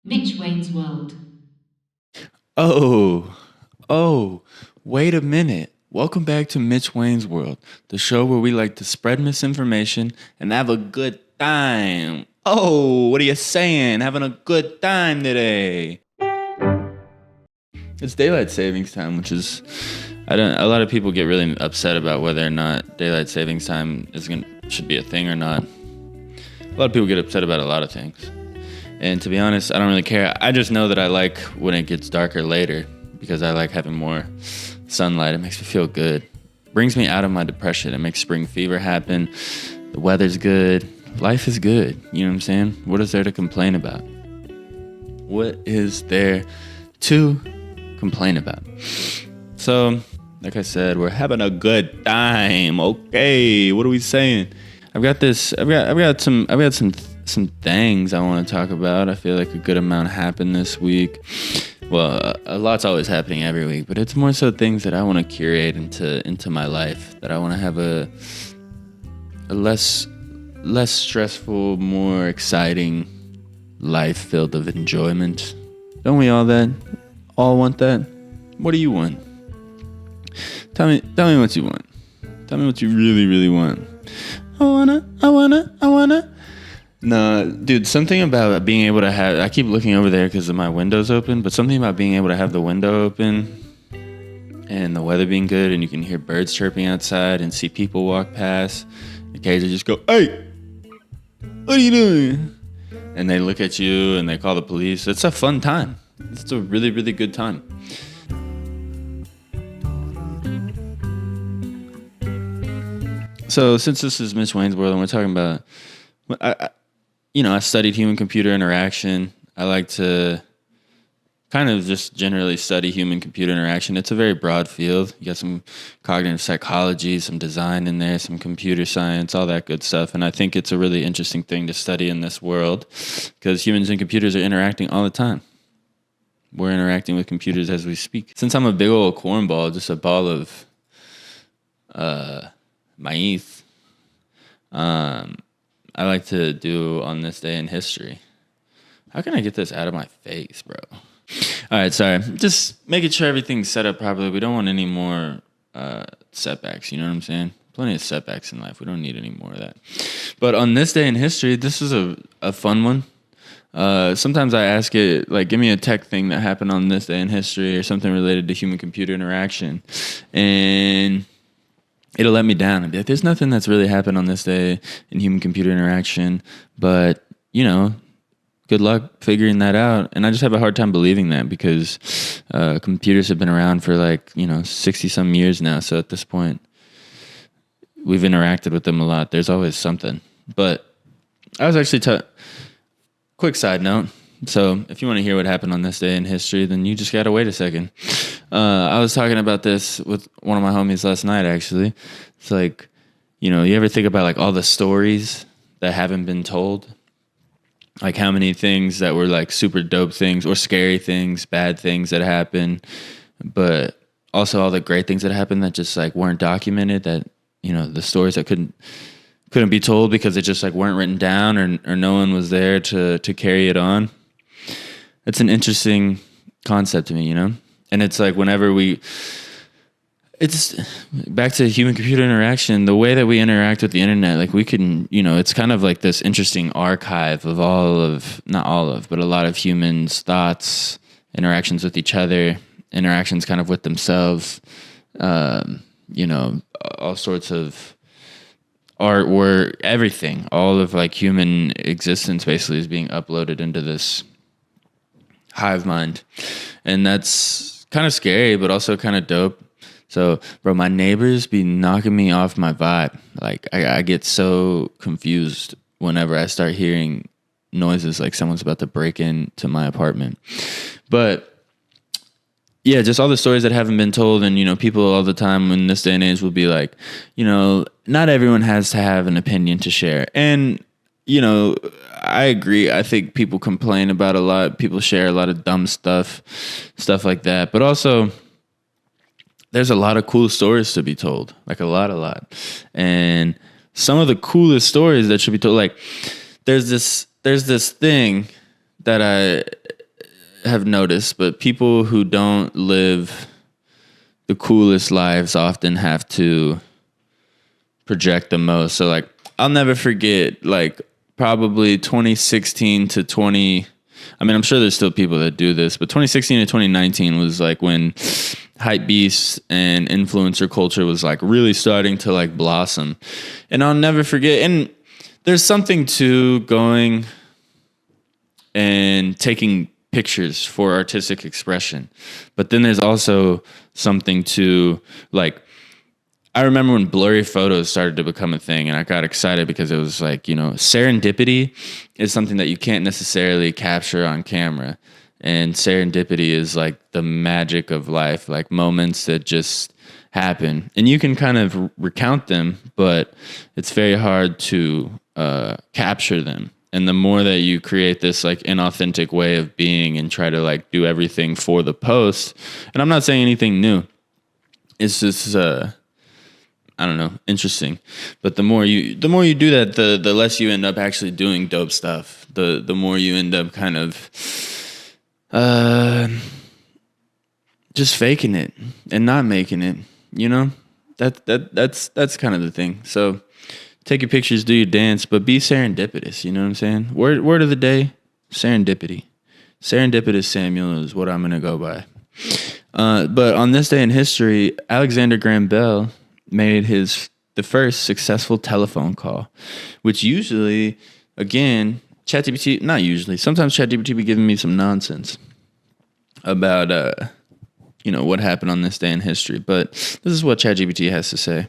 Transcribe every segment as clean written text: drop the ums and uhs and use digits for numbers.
Mitch Wayne's World. Oh, oh, wait a minute. Welcome back to Mitch Wayne's World, the show where we like to spread misinformation and have a good time. Oh, what are you saying? Having a good time today. It's daylight savings time, which is I don't a lot of people get really upset about whether or not daylight savings time should be a thing or not. A lot of people get upset about a lot of things. And to be honest, I don't really care. I just know that I like when it gets darker later because I like having more sunlight. It makes me feel good. Brings me out of my depression. It makes spring fever happen. The weather's good. Life is good. You know what I'm saying? What is there to complain about? What is there to complain about? So, like I said, we're having a good time. Okay, what are we saying? I've got some things I want to talk about. I feel like a good amount happened this week. Well, a lot's always happening every week, but it's more so things that I want to curate into my life. That I want to have a less stressful, more exciting life filled of enjoyment. Don't we all want that? What do you want? Tell me what you want. Tell me what you really, really want. I wanna. No, dude, something about being able to have, I keep looking over there because my window's open, but something about being able to have the window open and the weather being good and you can hear birds chirping outside and see people walk past. Occasionally just go, "Hey, what are you doing?" And they look at you and they call the police. It's a fun time. It's a really, really good time. So since this is Mitch Wayne's World and we're talking about, I studied human-computer interaction. I like to kind of just generally study human-computer interaction. It's a very broad field. You got some cognitive psychology, some design in there, some computer science, all that good stuff. And I think it's a really interesting thing to study in this world because humans and computers are interacting all the time. We're interacting with computers as we speak. Since I'm a big old cornball, just a ball of maíz, I like to do on this day in history. How can I get this out of my face, bro? All right, sorry. Just making sure everything's set up properly. We don't want any more setbacks, you know what I'm saying? Plenty of setbacks in life. We don't need any more of that. But on this day in history, this is a fun one. Sometimes I ask it, like, give me a tech thing that happened on this day in history or something related to human-computer interaction. And it'll let me down and be like, there's nothing that's really happened on this day in human-computer interaction, but, good luck figuring that out. And I just have a hard time believing that because computers have been around for 60-some years now. So at this point, we've interacted with them a lot. There's always something. But I was actually, quick side note. So if you want to hear what happened on this day in history, then you just got to wait a second. I was talking about this with one of my homies last night, actually. It's like, you ever think about like all the stories that haven't been told? Like how many things that were like super dope things or scary things, bad things that happened, but also all the great things that happened that just like weren't documented, that, the stories that couldn't be told because they just like weren't written down or no one was there to carry it on. It's an interesting concept to me, And it's like it's back to human-computer interaction, the way that we interact with the internet, like we can, it's kind of like this interesting archive of not all of, but a lot of humans' thoughts, interactions with each other, interactions kind of with themselves, all sorts of artwork, everything, all of like human existence basically is being uploaded into this hive mind. And that's kind of scary, but also kind of dope. So, bro, my neighbors be knocking me off my vibe. Like, I get so confused whenever I start hearing noises like someone's about to break into my apartment. But, yeah, just all the stories that haven't been told. And, people all the time in this day and age will be like, not everyone has to have an opinion to share. And, I agree. I think people complain about a lot. People share a lot of dumb stuff like that. But also, there's a lot of cool stories to be told, like a lot. And some of the coolest stories that should be told, like there's this thing that have noticed, but people who don't live the coolest lives often have to project the most. So like, I'll never forget, like, probably 2016 to 20. I mean, I'm sure there's still people that do this, but 2016 to 2019 was like when hype beasts and influencer culture was like really starting to like blossom. And I'll never forget. And there's something to going and taking pictures for artistic expression. But then there's also something to like, I remember when blurry photos started to become a thing, and I got excited because it was like, you know, serendipity is something that you can't necessarily capture on camera. And serendipity is like the magic of life, like moments that just happen. And you can kind of recount them, but it's very hard to capture them. And the more that you create this like inauthentic way of being and try to like do everything for the post, and I'm not saying anything new, it's just I don't know, interesting. But the more you do that, the less you end up actually doing dope stuff. The more you end up kind of just faking it and not making it, you know? That's kind of the thing. So take your pictures, do your dance, but be serendipitous, you know what I'm saying? Word of the day, serendipity. Serendipitous Samuel is what I'm going to go by. But on this day in history, Alexander Graham Bell made the first successful telephone call, which usually, again, ChatGPT, not usually, sometimes ChatGPT be giving me some nonsense about, what happened on this day in history. But this is what ChatGPT has to say.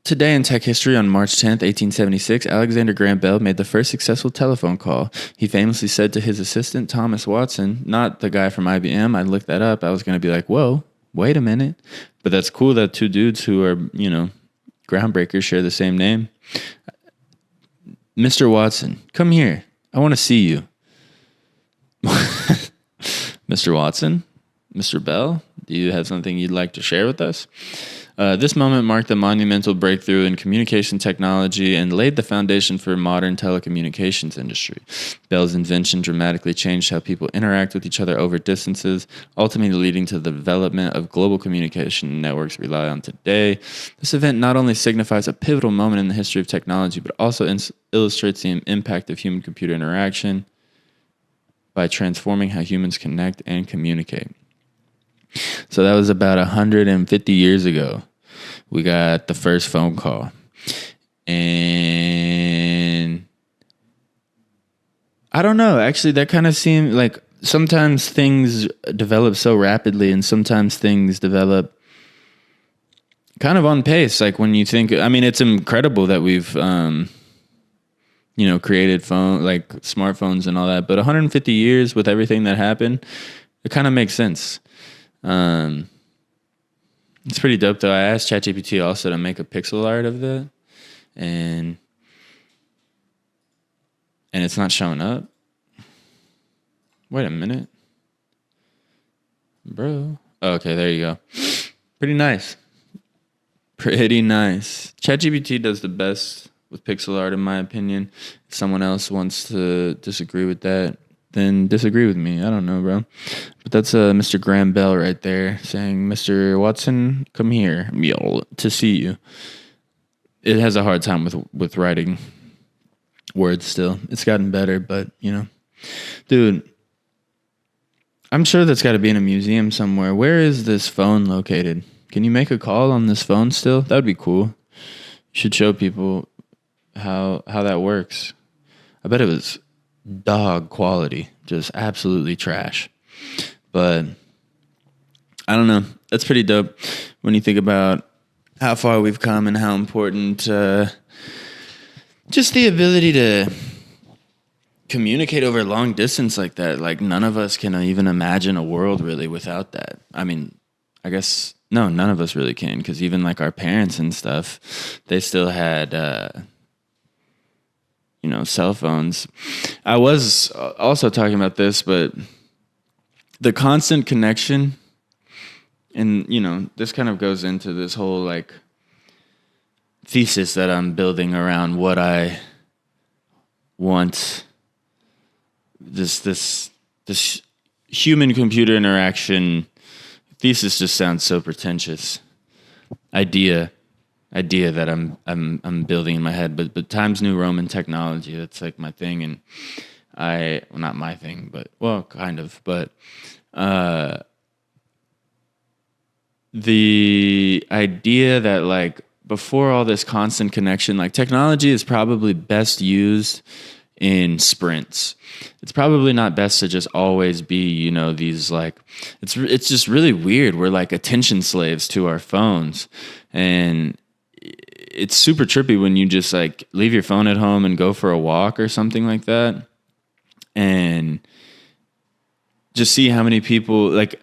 Today in tech history, on March 10th, 1876, Alexander Graham Bell made the first successful telephone call. He famously said to his assistant, Thomas Watson, not the guy from IBM, I looked that up, I was going to be like, whoa, wait a minute. But that's cool that two dudes who are, groundbreakers share the same name. Mr. Watson, come here. I want to see you. Mr. Watson? Mr. Bell? Do you have something you'd like to share with us? This moment marked a monumental breakthrough in communication technology and laid the foundation for modern telecommunications industry. Bell's invention dramatically changed how people interact with each other over distances, ultimately leading to the development of global communication networks we rely on today. This event not only signifies a pivotal moment in the history of technology, but also illustrates the impact of human-computer interaction by transforming how humans connect and communicate. So that was about 150 years ago. We got the first phone call. And I don't know. Actually, that kind of seemed like sometimes things develop so rapidly and sometimes things develop kind of on pace. Like when you think, I mean, it's incredible that we've, created smartphones and all that. But 150 years with everything that happened, it kind of makes sense. It's pretty dope though. I asked ChatGPT also to make a pixel art of that, and it's not showing up. Wait a minute, bro. Oh, okay, there you go. Pretty nice. ChatGPT does the best with pixel art, in my opinion. If someone else wants to disagree with that, then disagree with me. I don't know, bro. But that's Mr. Graham Bell right there saying, Mr. Watson, come here to see you. It has a hard time with writing words still. It's gotten better, but, Dude, I'm sure that's got to be in a museum somewhere. Where is this phone located? Can you make a call on this phone still? That would be cool. You should show people how that works. I bet it was dog quality, just absolutely trash. But I don't know. That's pretty dope when you think about how far we've come and how important just the ability to communicate over long distance like that. Like none of us can even imagine a world really without that. I mean, I guess no, none of us really can, because even like our parents and stuff, they still had cell phones. I was also talking about this, but the constant connection, and this kind of goes into this whole like thesis that I'm building around what I want this human computer interaction thesis just sounds so pretentious. Idea that I'm building in my head, but Times New Roman technology, that's like my thing. And not my thing, but well, kind of, but the idea that like before all this constant connection, like technology is probably best used in sprints. It's probably not best to just always be, these like, it's just really weird. We're like attention slaves to our phones, and it's super trippy when you just like leave your phone at home and go for a walk or something like that, and just see how many people like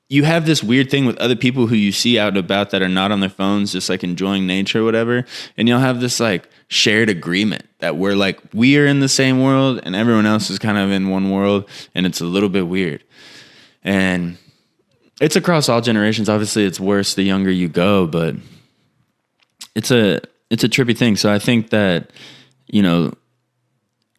you have this weird thing with other people who you see out and about that are not on their phones, just like enjoying nature or whatever. And you'll have this like shared agreement that we are in the same world and everyone else is kind of in one world. And it's a little bit weird. And it's across all generations. Obviously it's worse the younger you go, but it's a trippy thing. So I think that,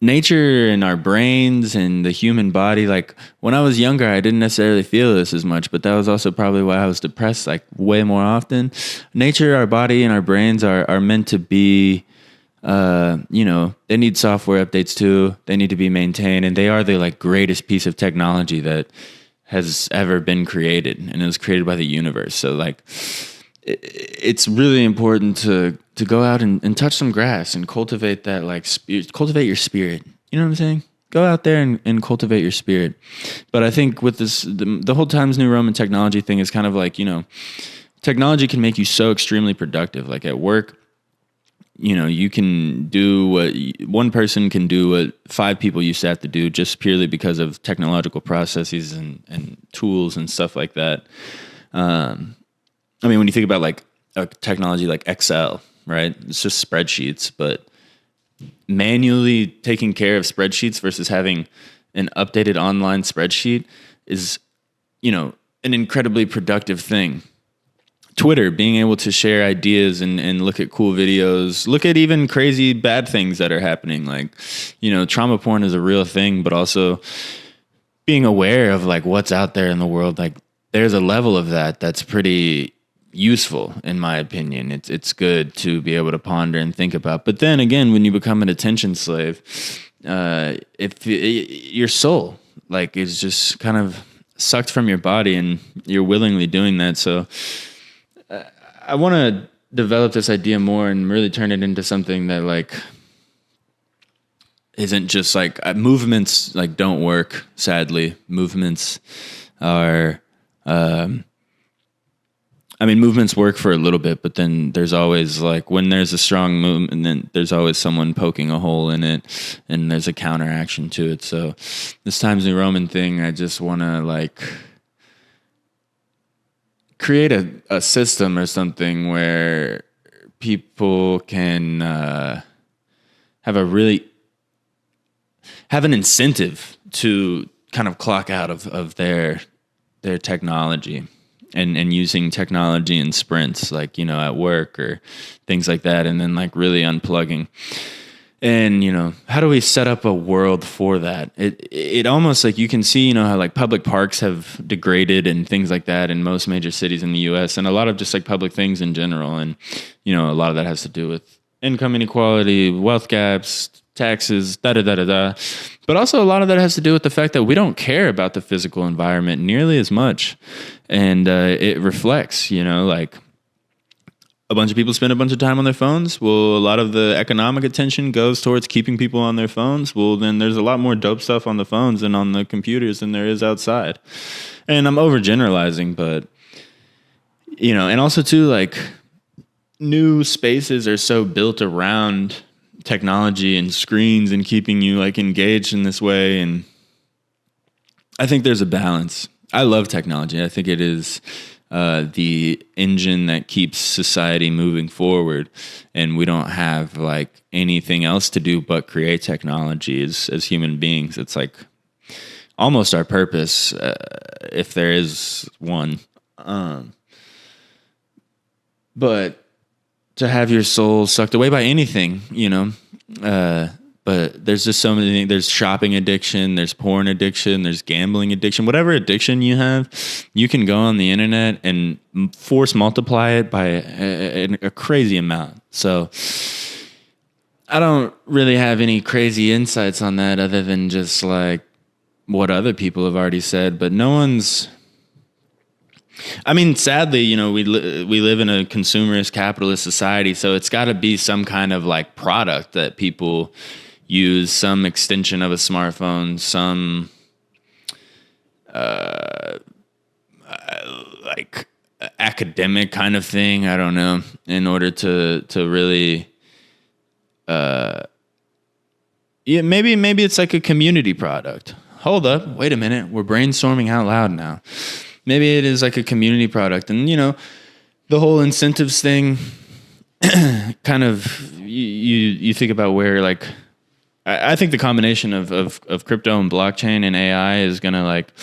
nature and our brains and the human body, like when I was younger, I didn't necessarily feel this as much, but that was also probably why I was depressed like way more often. Nature, our body and our brains are meant to be, they need software updates too. They need to be maintained, and they are the like greatest piece of technology that has ever been created, and it was created by the universe. So like, it's really important to go out and touch some grass and cultivate that like cultivate your spirit. You know what I'm saying? Go out there and cultivate your spirit. But I think with this, the whole Times New Roman technology thing is kind of like, technology can make you so extremely productive. Like at work, you can do what one person can do what 5 people used to have to do just purely because of technological processes and tools and stuff like that. I mean, when you think about like a technology like Excel, right? It's just spreadsheets, but manually taking care of spreadsheets versus having an updated online spreadsheet is, an incredibly productive thing. Twitter, being able to share ideas and look at cool videos, look at even crazy bad things that are happening. Like, trauma porn is a real thing, but also being aware of like what's out there in the world. Like there's a level of that's pretty useful, in my opinion. It's good to be able to ponder and think about. But then again, when you become an attention slave, if your soul like is just kind of sucked from your body, and you're willingly doing that. So I want to develop this idea more and really turn it into something that like isn't just like movements like don't work. Sadly, movements are. Movements work for a little bit, but then there's always like when there's a strong movement, and then there's always someone poking a hole in it, and there's a counteraction to it. So this Times New Roman thing, I just want to like create a system or something where people can have an incentive to kind of clock out of their technology. And using technology in sprints, like, at work or things like that, and then like really unplugging. And, how do we set up a world for that? It almost like you can see, how like public parks have degraded and things like that in most major cities in the US, and a lot of just like public things in general. And, a lot of that has to do with income inequality, wealth gaps, taxes, da-da-da-da-da. But also a lot of that has to do with the fact that we don't care about the physical environment nearly as much. And it reflects, like a bunch of people spend a bunch of time on their phones. Well, a lot of the economic attention goes towards keeping people on their phones. Well, then there's a lot more dope stuff on the phones and on the computers than there is outside. And I'm overgeneralizing, but, and also too, like new spaces are so built around technology and screens and keeping you like engaged in this way. And I think there's a balance. I love technology. I think it is the engine that keeps society moving forward, and we don't have like anything else to do but create technology as human beings. It's like almost our purpose, if there is one. But to have your soul sucked away by anything, But there's just so many things. There's shopping addiction, there's porn addiction, there's gambling addiction. Whatever addiction you have, you can go on the internet and force multiply it by a crazy amount. So I don't really have any crazy insights on that other than just like what other people have already said. But no one's... I mean, sadly, you know, we live in a consumerist capitalist society, so it's got to be some kind of like product that people use, some extension of a smartphone, some like academic kind of thing. I don't know, in order to really, yeah, maybe it's like a community product. Hold up, wait a minute, we're brainstorming out loud now. Maybe it is like a community product, and you know, the whole incentives thing. Kind of, you think about where like, I think the combination of crypto and blockchain and AI is gonna like,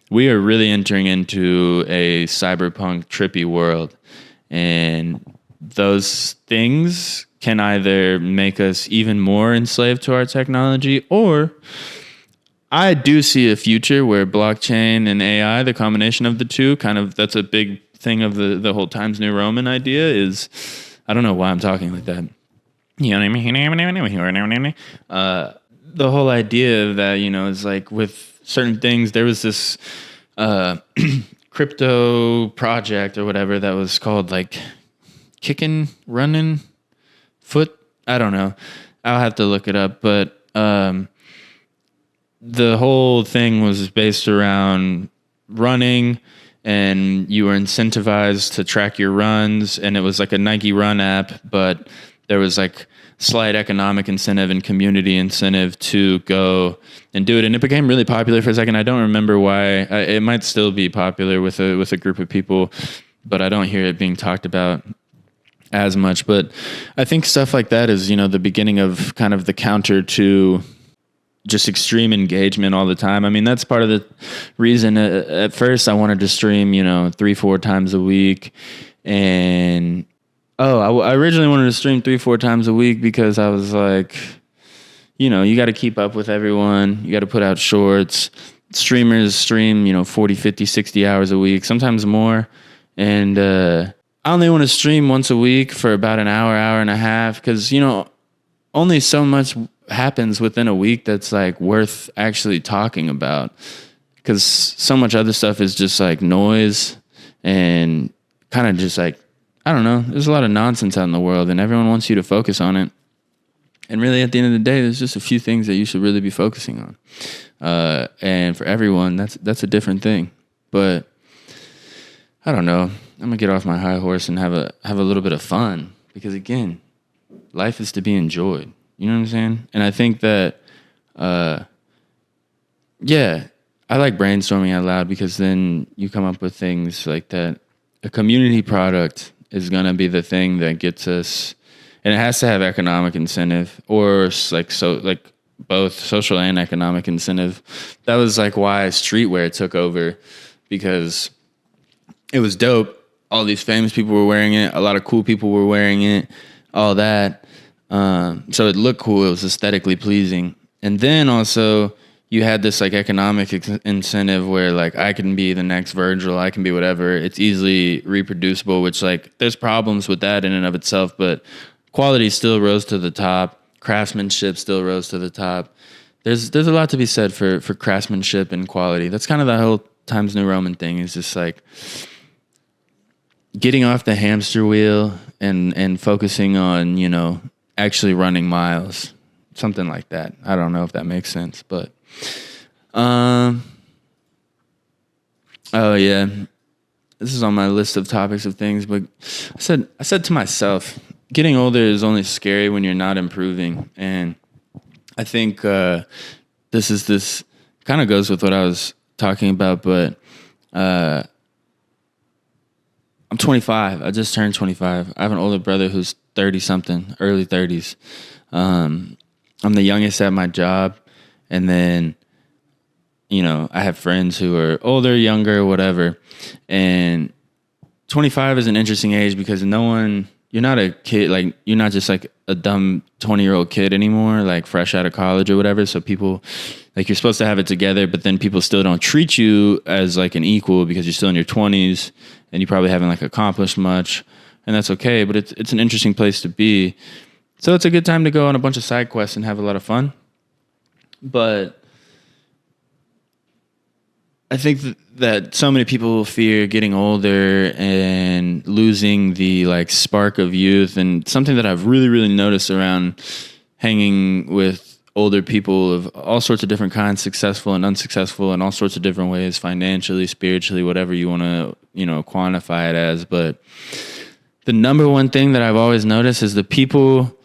we are really entering into a cyberpunk trippy world, and those things can either make us even more enslaved to our technology, or I do see a future where blockchain and AI, the combination of the two, kind of, that's a big thing of the whole Times New Roman idea is, I don't know why I'm talking like that. You know what I mean? The whole idea of that, you know, is like with certain things, there was this crypto project or whatever that was called like Kickin' Running Foot. I don't know. I'll have to look it up. But the whole thing was based around running, and you were incentivized to track your runs, and it was like a Nike Run app, but there was like slight economic incentive and community incentive to go and do it, and it became really popular for a second. I don't remember why. It might still be popular with a group of people, but I don't hear it being talked about as much. But I think stuff like that is, you know, the beginning of kind of the counter to just extreme engagement all the time. I mean, that's part of the reason at first I wanted to stream, you know, 3-4 times a week. And I originally wanted to stream 3-4 times a week because I was like, you know, you got to keep up with everyone. You got to put out shorts. Streamers stream, you know, 40, 50, 60 hours a week, sometimes more. And I only want to stream once a week for about an hour, hour and a half, because, you know, only so much happens within a week that's like worth actually talking about, because so much other stuff is just like noise and kind of just like, I don't know, there's a lot of nonsense out in the world and everyone wants you to focus on it, and really at the end of the day there's just a few things that you should really be focusing on, and for everyone that's a different thing. But I don't know, I'm gonna get off my high horse and have a little bit of fun, because again, life is to be enjoyed. You know what I'm saying? And I think that, yeah, I like brainstorming out loud, because then you come up with things like that. A community product is going to be the thing that gets us, and it has to have economic incentive, or like both social and economic incentive. That was like why streetwear took over, because it was dope. All these famous people were wearing it. A lot of cool people were wearing it, all that. So it looked cool. It was aesthetically pleasing. And then also you had this like economic incentive where like I can be the next Virgil, I can be whatever. It's easily reproducible, which like there's problems with that in and of itself, but quality still rose to the top. Craftsmanship still rose to the top. There's a lot to be said for craftsmanship and quality. That's kind of the whole Times New Roman thing, is just like getting off the hamster wheel and focusing on, you know, actually running miles, something like that. I don't know if that makes sense, but oh yeah, this is on my list of topics of things. But I said to myself, getting older is only scary when you're not improving, and I think this kind of goes with what I was talking about. But I'm 25. I just turned 25. I have an older brother who's 30-something, early 30s. I'm the youngest at my job. And then, you know, I have friends who are older, younger, whatever. And 25 is an interesting age because no one you're not a kid, like you're not just like a dumb 20-year-old kid anymore, like fresh out of college or whatever. So people, like, you're supposed to have it together, but then people still don't treat you as like an equal because you're still in your 20s and you probably haven't like accomplished much, and that's okay. But it's an interesting place to be. So it's a good time to go on a bunch of side quests and have a lot of fun. But I think that so many people fear getting older and losing the like spark of youth. And something that I've really, really noticed around hanging with older people of all sorts of different kinds, successful and unsuccessful in all sorts of different ways, financially, spiritually, whatever you want to, quantify it as. But the number one thing that I've always noticed is the people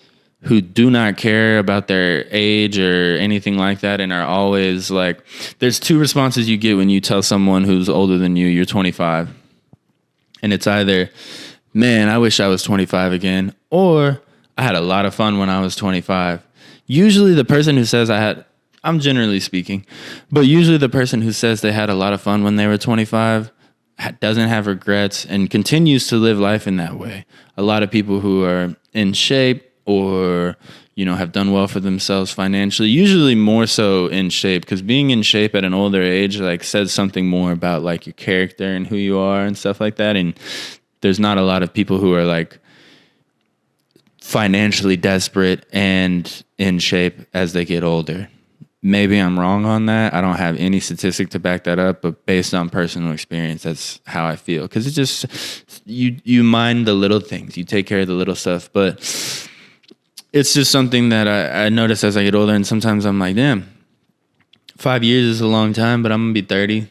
who do not care about their age or anything like that and are always like, there's two responses you get when you tell someone who's older than you, you're 25. And it's either, man, I wish I was 25 again, or I had a lot of fun when I was 25. Usually the person who says I'm generally speaking, but usually the person who says they had a lot of fun when they were 25 doesn't have regrets and continues to live life in that way. A lot of people who are in shape, or, have done well for themselves financially, usually more so in shape, because being in shape at an older age, like, says something more about like your character and who you are and stuff like that. And there's not a lot of people who are like financially desperate and in shape as they get older. Maybe I'm wrong on that. I don't have any statistic to back that up, but based on personal experience, that's how I feel. Because it's just, you mind the little things, you take care of the little stuff. But it's just something that I notice as I get older, and sometimes I'm like, damn, 5 years is a long time, but I'm going to be 30.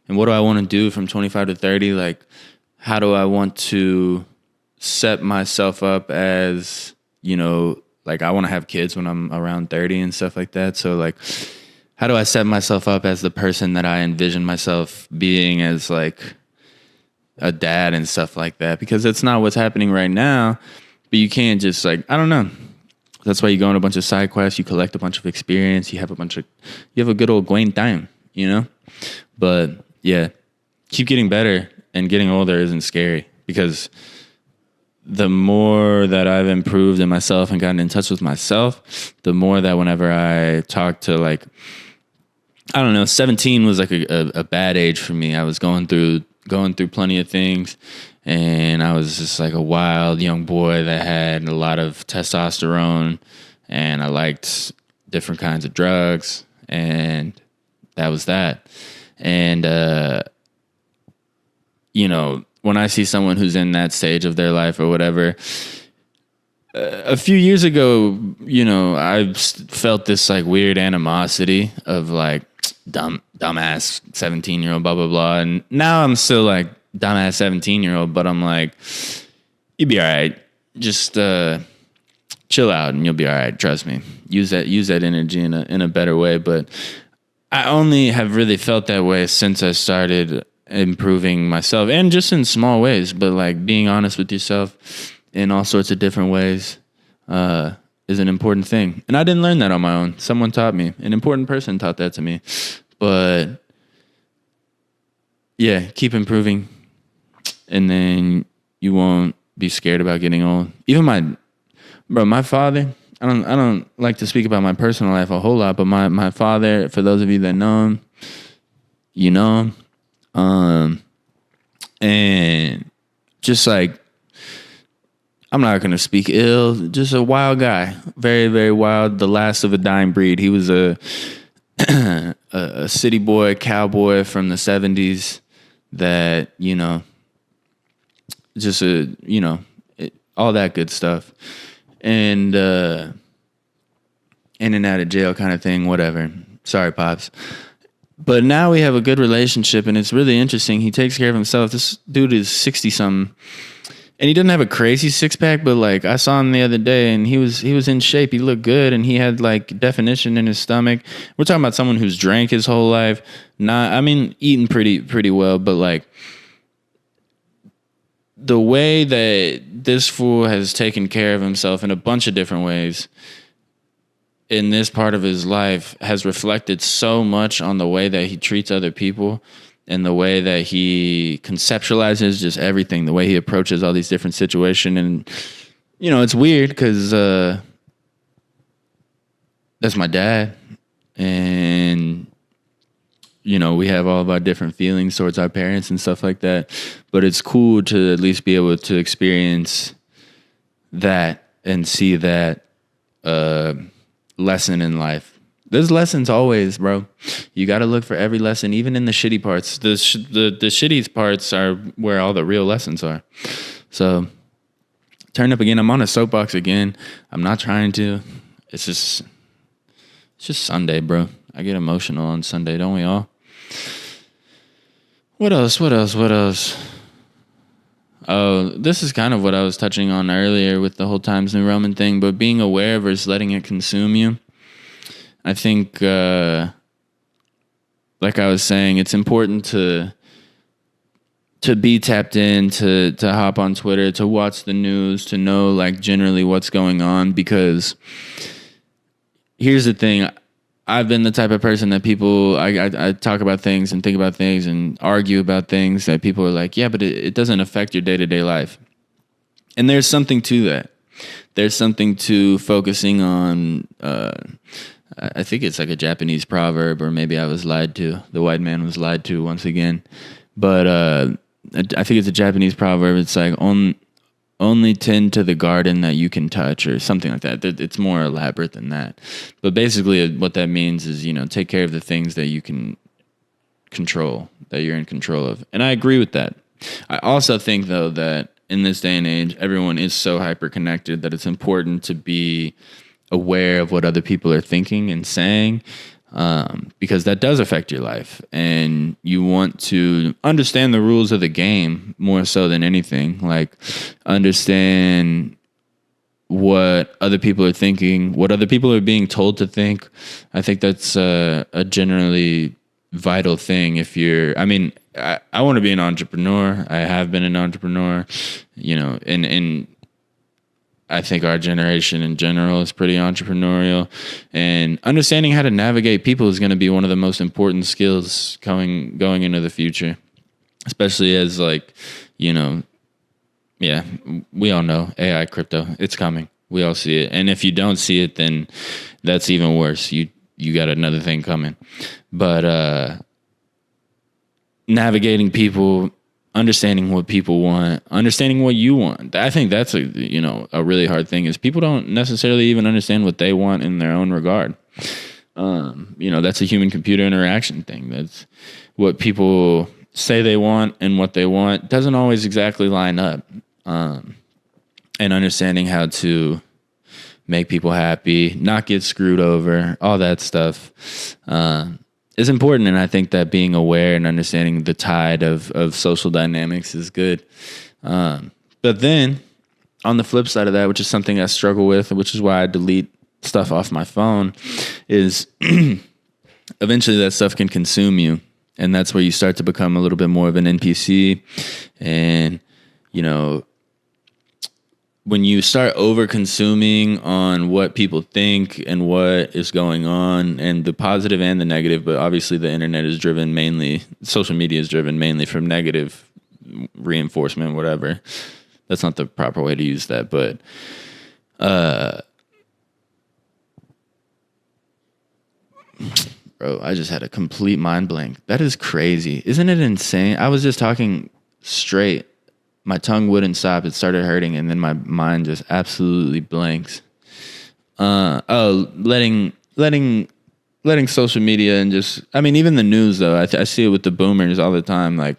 And what do I want to do from 25 to 30? Like, how do I want to set myself up as, like, I want to have kids when I'm around 30 and stuff like that. So, like, how do I set myself up as the person that I envision myself being as, like, a dad and stuff like that? Because it's not what's happening right now, but you can't just, like, I don't know. That's why you go on a bunch of side quests, you collect a bunch of experience, you have a good old Gwen time, But yeah, keep getting better, and getting older isn't scary, because the more that I've improved in myself and gotten in touch with myself, the more that whenever I talk to, like, I don't know, 17 was like a bad age for me. I was going through plenty of things. And I was just like a wild young boy that had a lot of testosterone, and I liked different kinds of drugs, and that was that. And, when I see someone who's in that stage of their life or whatever, a few years ago, I felt this like weird animosity of like dumbass 17-year-old, blah, blah, blah. And now I'm still like, dumbass 17-year-old, but I'm like, you'll be all right. Just chill out and you'll be all right. Trust me. Use that energy in a better way. But I only have really felt that way since I started improving myself, and just in small ways, but like being honest with yourself in all sorts of different ways is an important thing. And I didn't learn that on my own. Someone taught me. An important person taught that to me. But yeah, keep improving, and then you won't be scared about getting old. Even my father, I don't like to speak about my personal life a whole lot, but my father, for those of you that know him, you know him. And just like, I'm not going to speak ill, just a wild guy, very, very wild, the last of a dying breed. He was a city boy, cowboy from the 70s that, just all that good stuff. And in and out of jail kind of thing, whatever. Sorry, Pops. But now we have a good relationship, and it's really interesting. He takes care of himself. This dude is 60-something, and he doesn't have a crazy six-pack, but like I saw him the other day, and he was in shape. He looked good, and he had like definition in his stomach. We're talking about someone who's drank his whole life, eating pretty well, but like the way that this fool has taken care of himself in a bunch of different ways in this part of his life has reflected so much on the way that he treats other people and the way that he conceptualizes just everything, the way he approaches all these different situations. And it's weird because that's my dad, and we have all of our different feelings towards our parents and stuff like that. But it's cool to at least be able to experience that and see that lesson in life. There's lessons always, bro. You got to look for every lesson, even in the shitty parts. The shitty parts are where all the real lessons are. So, turn up again. I'm on a soapbox again. I'm not trying to. It's just Sunday, bro. I get emotional on Sunday, don't we all? What else? Oh, this is kind of what I was touching on earlier with the whole Times New Roman thing, but being aware versus letting it consume you. I think, like I was saying, it's important to be tapped in, to hop on Twitter, to watch the news, to know like generally what's going on. Because here's the thing, I've been the type of person that people, I talk about things and think about things and argue about things that people are like, yeah, but it doesn't affect your day-to-day life. And there's something to that. There's something to focusing on, I think it's like a Japanese proverb, or maybe I was lied to. The white man was lied to once again. But I think it's a Japanese proverb. It's like, only tend to the garden that you can touch, or something like that. It's more elaborate than that. But basically what that means is, take care of the things that you can control, that you're in control of. And I agree with that. I also think, though, that in this day and age, everyone is so hyper-connected that it's important to be aware of what other people are thinking and saying, because that does affect your life, and you want to understand the rules of the game more so than anything. Like, understand what other people are thinking, what other people are being told to think. I think that's a generally vital thing. I want to be an entrepreneur. I have been an entrepreneur, and I think our generation in general is pretty entrepreneurial, and understanding how to navigate people is going to be one of the most important skills going into the future, especially as we all know AI, crypto, it's coming. We all see it. And if you don't see it, then that's even worse. You got another thing coming. But navigating people, understanding what people want, understanding what you want. I think that's a really hard thing, is people don't necessarily even understand what they want in their own regard. That's a human computer interaction thing. That's what people say they want, and what they want doesn't always exactly line up. And understanding how to make people happy, not get screwed over, all that stuff, is important. And I think that being aware and understanding the tide of social dynamics is good. But then on the flip side of that, which is something I struggle with, which is why I delete stuff off my phone, is eventually that stuff can consume you. And that's where you start to become a little bit more of an NPC. And, when you start over consuming on what people think and what is going on, and the positive and the negative, but obviously the internet is driven mainly, social media is driven mainly from negative reinforcement, whatever. That's not the proper way to use that, but bro, I just had a complete mind blank. That is crazy. Isn't it insane? I was just talking straight. My tongue wouldn't stop. It started hurting, and then my mind just absolutely blanks. Letting social media and just, even the news, though. I see it with the boomers all the time. Like,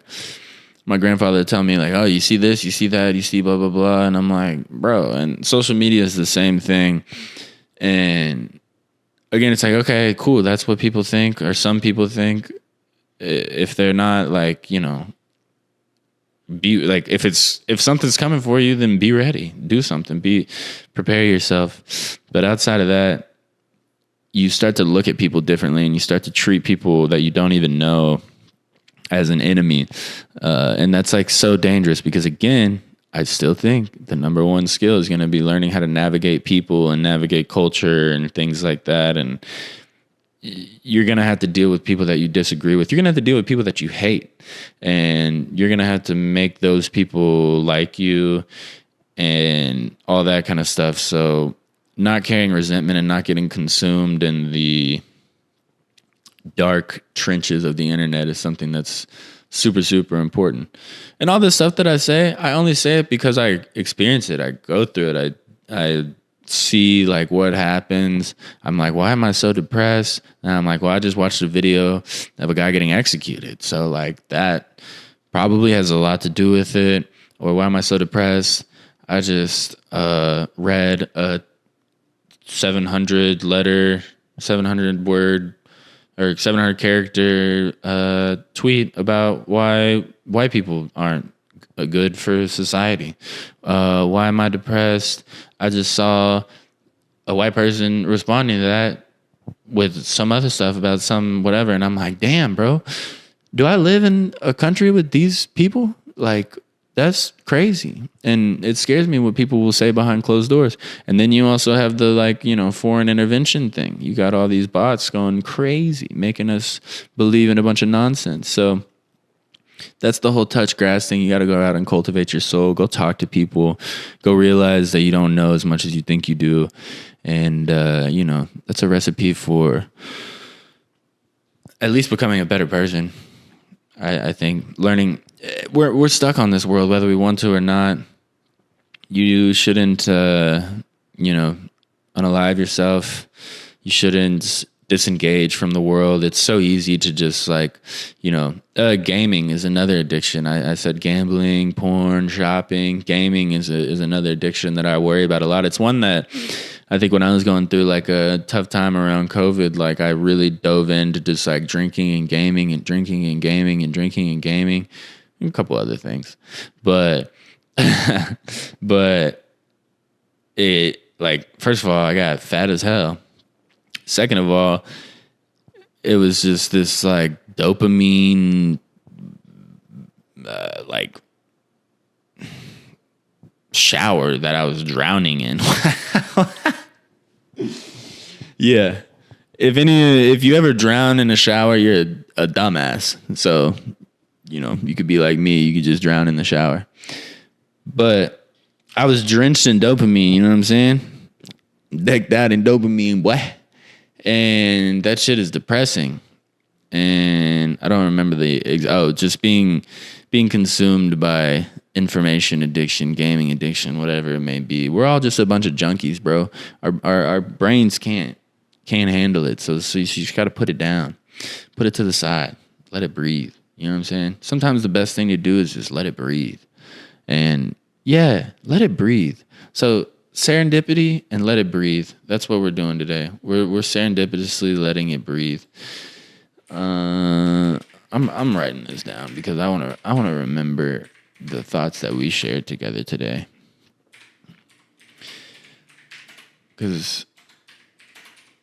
my grandfather would tell me, like, oh, you see this, you see that, you see blah, blah, blah. And I'm like, bro, and social media is the same thing. And again, it's like, okay, cool. That's what people think, or some people think. If they're not be like, if something's coming for you, then be ready, do something, prepare yourself. But outside of that, you start to look at people differently, and you start to treat people that you don't even know as an enemy. And that's like so dangerous, because again, I still think the number one skill is going to be learning how to navigate people and navigate culture and things like that. And you're going to have to deal with people that you disagree with. You're going to have to deal with people that you hate. And you're going to have to make those people like you. and all that kind of stuff. So not carrying resentment and not getting consumed in the dark trenches of the internet is something that's super, super important. And all this stuff that I say, I only say it because I experience it. I go through it. I see like what happens. I'm like, why am I so depressed? And I'm like, well, I just watched a video of a guy getting executed. So like that probably has a lot to do with it. Or why am I so depressed? I just read a 700 word or 700 character tweet about why white people aren't good for society. Why am I depressed? I just saw a white person responding to that with some other stuff about some whatever. And I'm like, damn, bro, do I live in a country with these people? Like, that's crazy. And it scares me what people will say behind closed doors. And then you also have the foreign intervention thing. You got all these bots going crazy, making us believe in a bunch of nonsense. So that's the whole touch grass thing. You got to go out and cultivate your soul. Go talk to people. Go realize that you don't know as much as you think you do. And, that's a recipe for at least becoming a better person. I think learning, we're stuck on this world, whether we want to or not. You shouldn't, unalive yourself. You shouldn't disengage from the world. It's so easy to just gaming is another addiction. I said gambling, porn, shopping. Gaming is another addiction that I worry about a lot. It's one that I think when I was going through like a tough time around COVID, like I really dove into just like drinking and gaming and drinking and gaming and drinking and gaming and a couple other things. But it, like, first of all, I got fat as hell. Second of all, it was just this like dopamine, shower that I was drowning in. Yeah. If you ever drown in a shower, you're a dumbass. So, you could be like me. You could just drown in the shower. But I was drenched in dopamine, you know what I'm saying? Decked out in dopamine, boy. And that shit is depressing. And I don't remember just being consumed by information addiction, gaming addiction, whatever it may be. We're all just a bunch of junkies, bro. Our brains can't handle it. So you just got to put it down. Put it to the side. Let it breathe. You know what I'm saying? Sometimes the best thing to do is just let it breathe. And yeah, let it breathe. So serendipity and let it breathe. That's what we're doing today. We're serendipitously letting it breathe. I'm writing this down because I want to remember the thoughts that we shared together today. Because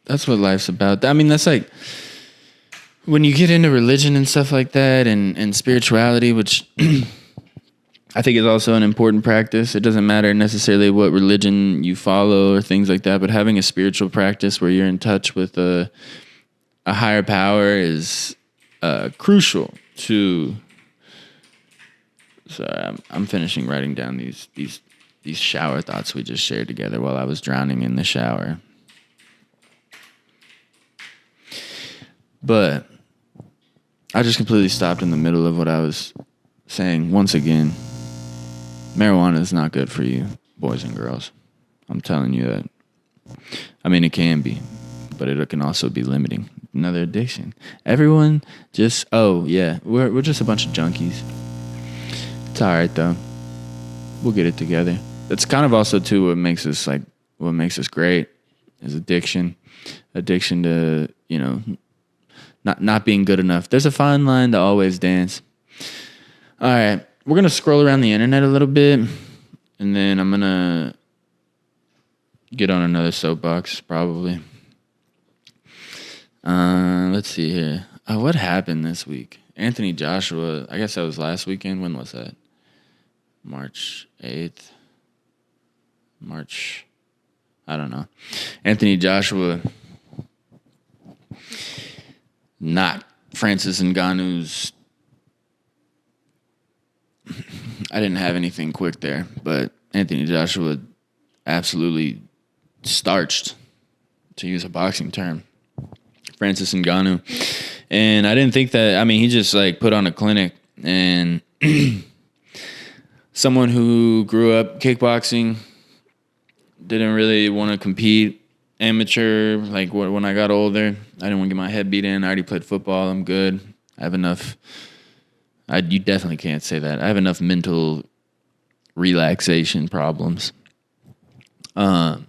that's what life's about. I mean, that's like when you get into religion and stuff like that and spirituality, which I think is also an important practice. It doesn't matter necessarily what religion you follow or things like that, but having a spiritual practice where you're in touch with a higher power is crucial to. Sorry, I'm finishing writing down these shower thoughts we just shared together while I was drowning in the shower. But I just completely stopped in the middle of what I was saying. Once again, marijuana is not good for you, boys and girls. I'm telling you that. I mean, it can be, but it can also be limiting. Another addiction. Everyone just, we're just a bunch of junkies. It's all right, though. We'll get it together. That's kind of also, too, what makes us great is addiction. Addiction to, not being good enough. There's a fine line to always dance. All right. We're going to scroll around the internet a little bit, and then I'm going to get on another soapbox, probably. Let's see here. What happened this week? Anthony Joshua, I guess that was last weekend. When was that? March 8th? I don't know. Anthony Joshua knocked Francis Ngannou's I didn't have anything quick there, but Anthony Joshua absolutely starched, to use a boxing term, Francis Ngannou. And I didn't think that, I mean, he just like put on a clinic, and someone who grew up kickboxing, didn't really want to compete, amateur, like when I got older, I didn't want to get my head beat in. I already played football. I'm good. I have enough. You definitely can't say that. I have enough mental relaxation problems. But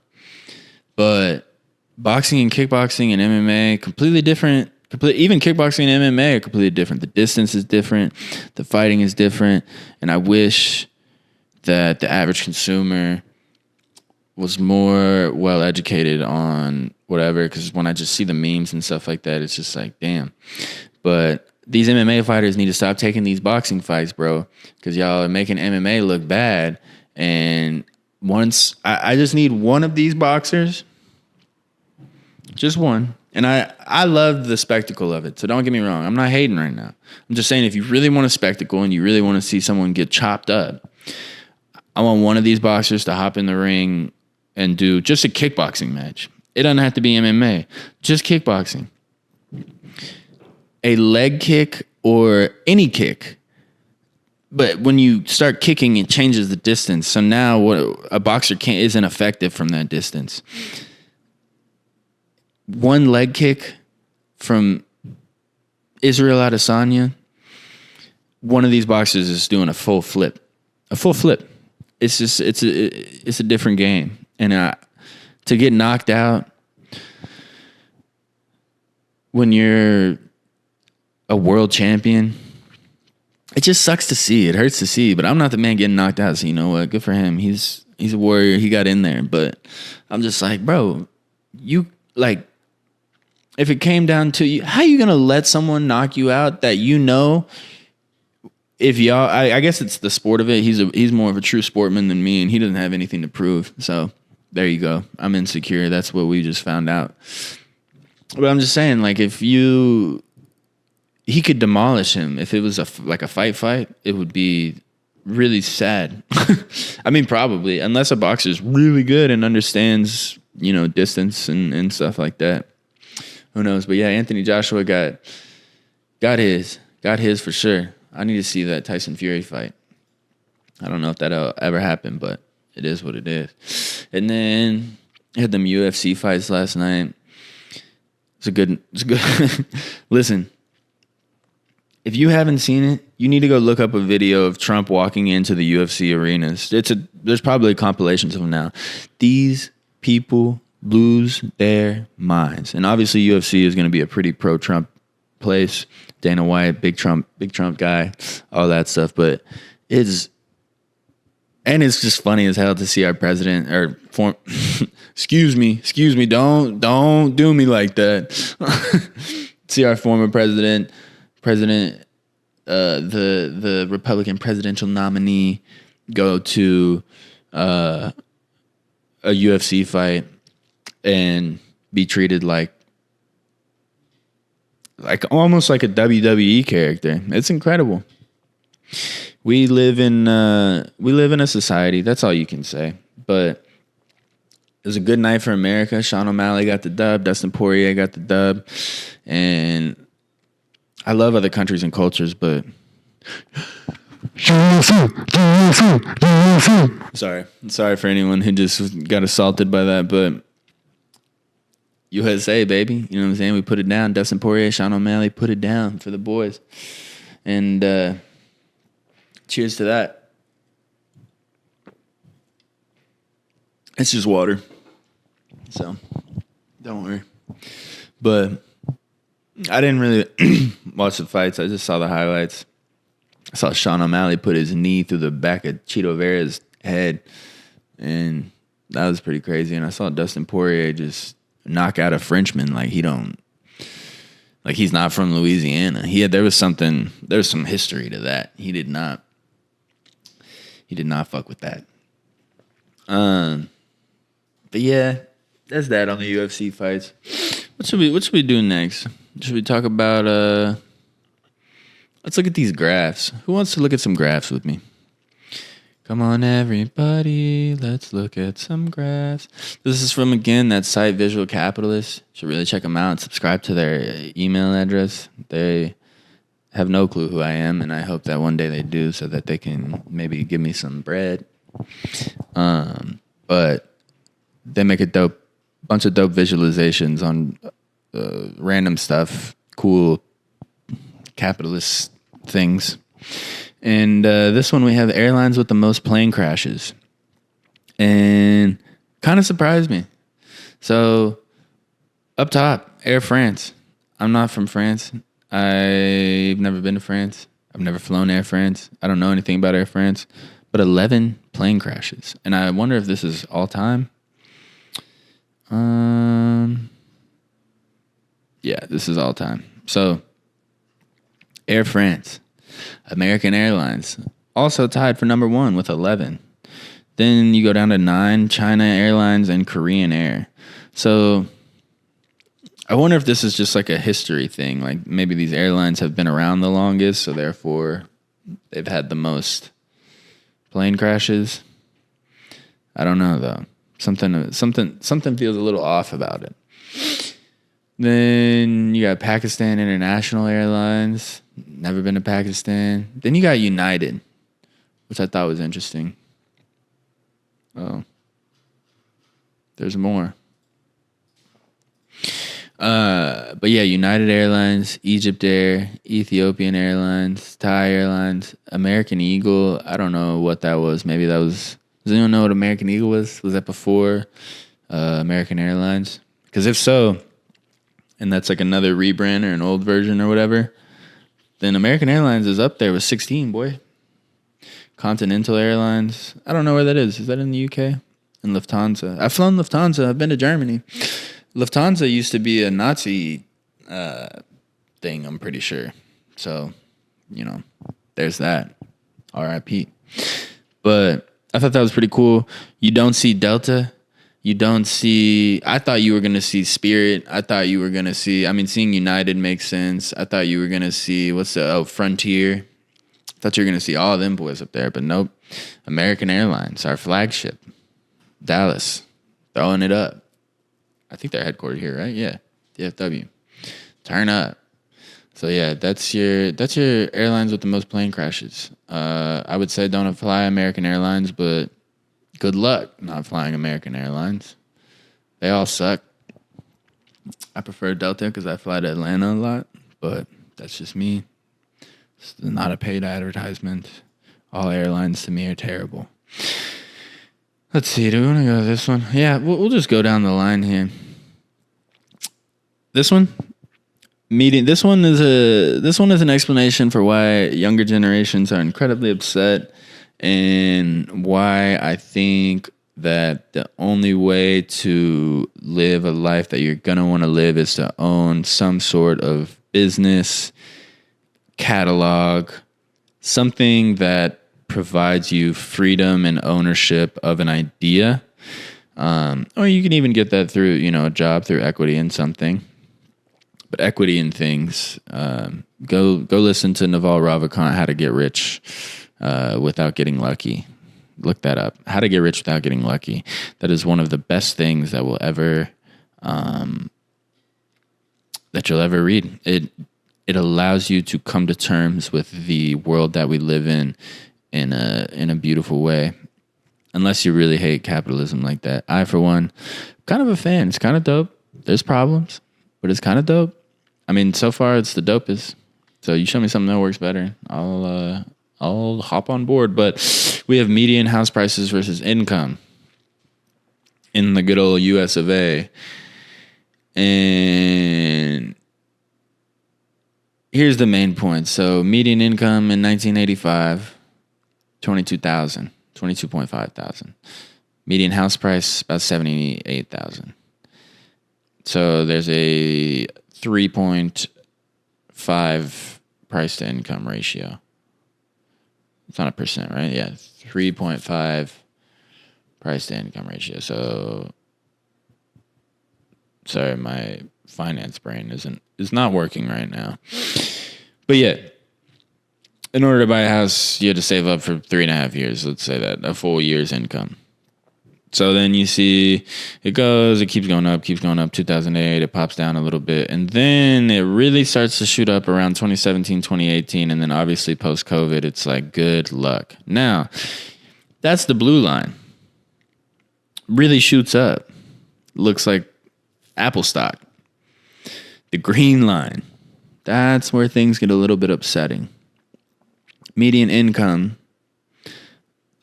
boxing and kickboxing and MMA, completely different. Even kickboxing and MMA are completely different. The distance is different. The fighting is different. And I wish that the average consumer was more well educated on whatever, because when I just see the memes and stuff like that, it's just like, damn. But these MMA fighters need to stop taking these boxing fights, bro, because y'all are making MMA look bad. And once I just need one of these boxers, just one. And I love the spectacle of it, so don't get me wrong. I'm not hating right now. I'm just saying, if you really want a spectacle and you really want to see someone get chopped up, I want one of these boxers to hop in the ring and do just a kickboxing match. It doesn't have to be MMA, just kickboxing. A leg kick or any kick. But when you start kicking, it changes the distance. So now what a boxer isn't effective from that distance. One leg kick from Israel Adesanya, one of these boxers is doing a full flip. A full flip. It's just it's a different game. And to get knocked out when you're a world champion, it just sucks to see. It hurts to see. But I'm not the man getting knocked out, so you know what? Good for him. He's a warrior. He got in there. But I'm just like, bro, you like, if it came down to you, how you gonna let someone knock you out that you know? If y'all, I guess it's the sport of it. He's more of a true sportsman than me, and he doesn't have anything to prove. So there you go. I'm insecure. That's what we just found out. But I'm just saying, like, he could demolish him. If it was a fight, it would be really sad. I mean, probably, unless a boxer's really good and understands, distance and stuff like that. Who knows? But yeah, Anthony Joshua got his for sure. I need to see that Tyson Fury fight. I don't know if that'll ever happen, but it is what it is. And then I had them UFC fights last night. It's a good. Listen, if you haven't seen it, you need to go look up a video of Trump walking into the UFC arenas. There's probably compilations of them now. These people lose their minds. And obviously UFC is going to be a pretty pro-Trump place. Dana White, big Trump guy, all that stuff. But it's just funny as hell to see our president excuse me, don't do me like that. See our former president, the Republican presidential nominee, go to a UFC fight and be treated like almost like a WWE character. It's incredible. We live in a society. That's all you can say. But it was a good night for America. Sean O'Malley got the dub. Dustin Poirier got the dub. And I love other countries and cultures, but sorry for anyone who just got assaulted by that, but USA, baby. You know what I'm saying? We put it down. Dustin Poirier, Sean O'Malley put it down for the boys. And cheers to that. It's just water. So, don't worry. But I didn't really watch the fights. I just saw the highlights. I saw Sean O'Malley put his knee through the back of Chito Vera's head. And that was pretty crazy. And I saw Dustin Poirier just knock out a Frenchman like he's not from Louisiana. There was some history to that. He did not fuck with that. But yeah, that's that on the UFC fights. What should we do next? Should we talk about let's look at these graphs. Who wants to look at some graphs with me? Come on, everybody, let's look at some graphs. This is from, again, that site Visual Capitalist. You should really check them out. Subscribe to their email address. They have no clue who I am, and I hope that one day they do so that they can maybe give me some bread. But they make a bunch of dope visualizations on random stuff, cool capitalist things. And this one we have airlines with the most plane crashes. And kind of surprised me. So up top, Air France. I'm not from France. I've never been to France. I've never flown Air France. I don't know anything about Air France. But 11 plane crashes. And I wonder if this is all time. Yeah, this is all time. So Air France, American Airlines, also tied for number 1 with 11. Then you go down to 9, China Airlines and Korean Air. So I wonder if this is just like a history thing. Like maybe these airlines have been around the longest, so therefore they've had the most plane crashes. I don't know though. Something feels a little off about it. Then you got Pakistan International Airlines. Never been to Pakistan. Then you got United, which I thought was interesting. Oh, there's more. But yeah, United Airlines, Egypt Air, Ethiopian Airlines, Thai Airlines, American Eagle. I don't know what that was. Maybe that was. Does anyone know what American Eagle was? Was that before American Airlines? Because if so, and that's like another rebrand or an old version or whatever, then American Airlines is up there with 16, boy. Continental Airlines. I don't know where that is. Is that in the UK? And Lufthansa. I've flown Lufthansa. I've been to Germany. Lufthansa used to be a Nazi thing, I'm pretty sure. So, there's that. R.I.P. But I thought that was pretty cool. You don't see Delta. You don't see... I thought you were going to see Spirit. I thought you were going to see... seeing United makes sense. I thought you were going to see... Frontier. I thought you were going to see all of them boys up there, but nope. American Airlines, our flagship. Dallas. Throwing it up. I think they're headquartered here, right? Yeah. DFW. Turn up. So yeah, that's your airlines with the most plane crashes. I would say don't fly American Airlines, but good luck not flying American Airlines. They all suck. I prefer Delta because I fly to Atlanta a lot, but that's just me. It's not a paid advertisement. All airlines to me are terrible. Let's see. Do we want to go to this one? Yeah, we'll just go down the line here. This one, This one is an explanation for why younger generations are incredibly upset, and why I think that the only way to live a life that you're gonna want to live is to own some sort of business, catalog, something that provides you freedom and ownership of an idea. Or you can even get that through, a job, through equity in something. But equity in things, go listen to Naval Ravikant, How to Get Rich Without Getting Lucky. Look that up. How to Get Rich Without Getting Lucky. That is one of the best things that will ever that you'll ever read. It allows you to come to terms with the world that we live in a beautiful way. Unless you really hate capitalism like that. I, for one, kind of a fan. It's kind of dope. There's problems, but it's kind of dope. So far it's the dopest. So you show me something that works better, I'll hop on board. But we have median house prices versus income in the good old US of A. And here's the main point. So median income in 1985, 22.5 thousand. Median house price about 78,000. So there's a 3.5 price to income ratio. It's not a percent, right? Yeah, 3.5 price to income ratio. So, sorry, my finance brain is not working right now. But yeah, in order to buy a house, you had to save up for 3.5 years. Let's say that a full year's income. So then you see it keeps going up. 2008, it pops down a little bit. And then it really starts to shoot up around 2017, 2018. And then obviously post-COVID, it's like, good luck. Now, that's the blue line. Really shoots up. Looks like Apple stock. The green line, that's where things get a little bit upsetting. Median income.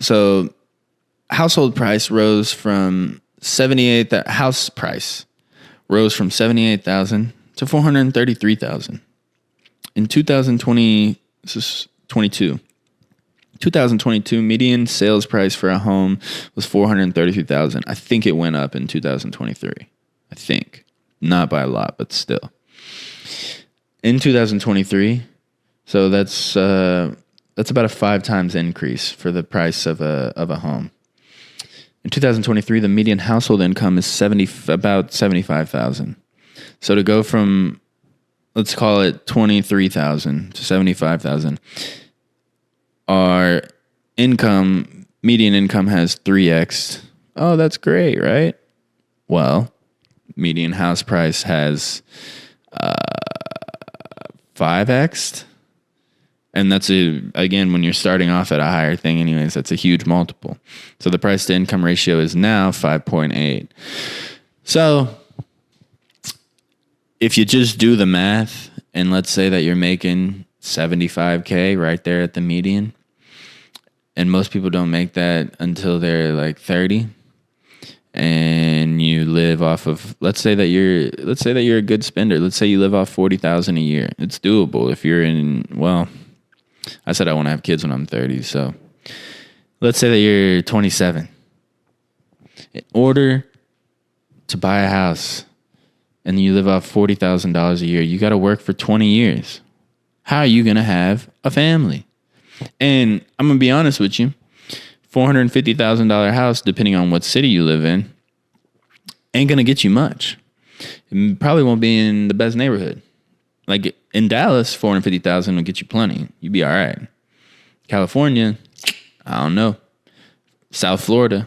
So household price rose from 78,000 to 433,000 in 2022. Median sales price for a home was 433,000. I think it went up in 2023. I think not by a lot, but still in 2023. So that's about a 5 times increase for the price of a home. In 2023, the median household income is about 75,000. So to go from, let's call it 23,000 to 75,000, our median income has 3x. Oh, that's great, right? Well, median house price has 5x. And that's again, when you're starting off at a higher thing anyways, that's a huge multiple. So the price to income ratio is now 5.8. So if you just do the math and let's say that you're making 75K right there at the median, and most people don't make that until they're like 30, and you live off of, let's say that you're a good spender. Let's say you live off 40,000 a year. It's doable if you're I said I want to have kids when I'm 30, so let's say that you're 27. In order to buy a house and you live off $40,000 a year, you got to work for 20 years. How are you going to have a family? And I'm going to be honest with you, $450,000 house, depending on what city you live in, ain't going to get you much. It probably won't be in the best neighborhood. Like in Dallas, $450,000 will get you plenty. You'd be all right. California, I don't know. South Florida,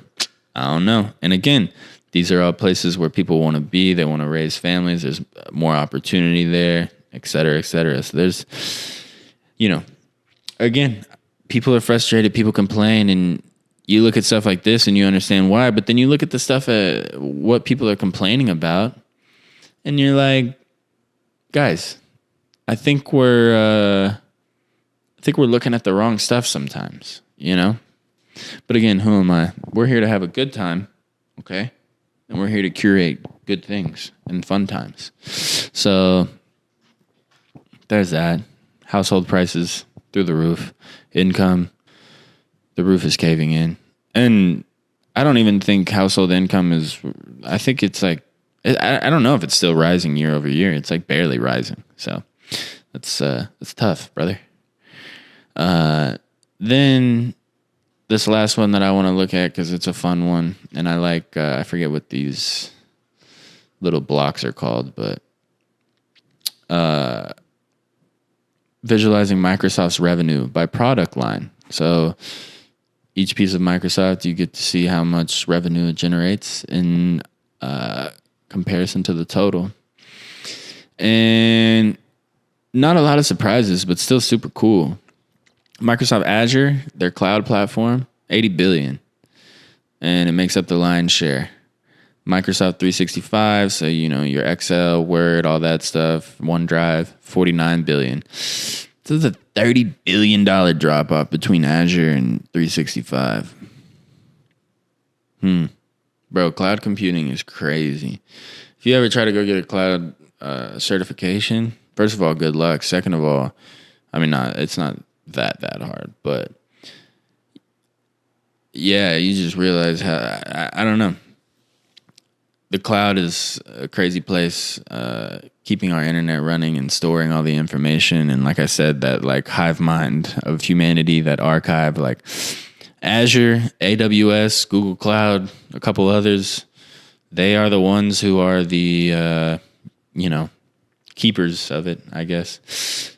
I don't know. And again, these are all places where people want to be. They want to raise families. There's more opportunity there, et cetera, et cetera. So there's, again, people are frustrated. People complain. And you look at stuff like this and you understand why. But then you look at the stuff at what people are complaining about. And you're like, guys, I think we're looking at the wrong stuff sometimes, But again, who am I? We're here to have a good time, okay? And we're here to curate good things and fun times. So there's that. Household prices through the roof. Income, the roof is caving in. And I don't even think household income I think it's like, I don't know if it's still rising year over year. It's like barely rising. So that's tough, brother. Then this last one that I want to look at because it's a fun one, and I like I forget what these little blocks are called, but visualizing Microsoft's revenue by product line. So each piece of Microsoft, you get to see how much revenue it generates in comparison to the total. And not a lot of surprises, but still super cool. Microsoft Azure, their cloud platform, $80 billion. And it makes up the lion's share. Microsoft 365, so your Excel, Word, all that stuff, OneDrive, $49 billion. So it's a $30 billion drop off between Azure and 365. Bro, cloud computing is crazy. If you ever try to go get a cloud certification, first of all, good luck. Second of all, it's not that hard, but yeah, you just realize how, I don't know. The cloud is a crazy place, keeping our internet running and storing all the information. And like I said, that like hive mind of humanity, that archive, like Azure, AWS, Google Cloud, a couple others, they are the ones who are the, keepers of it, I guess.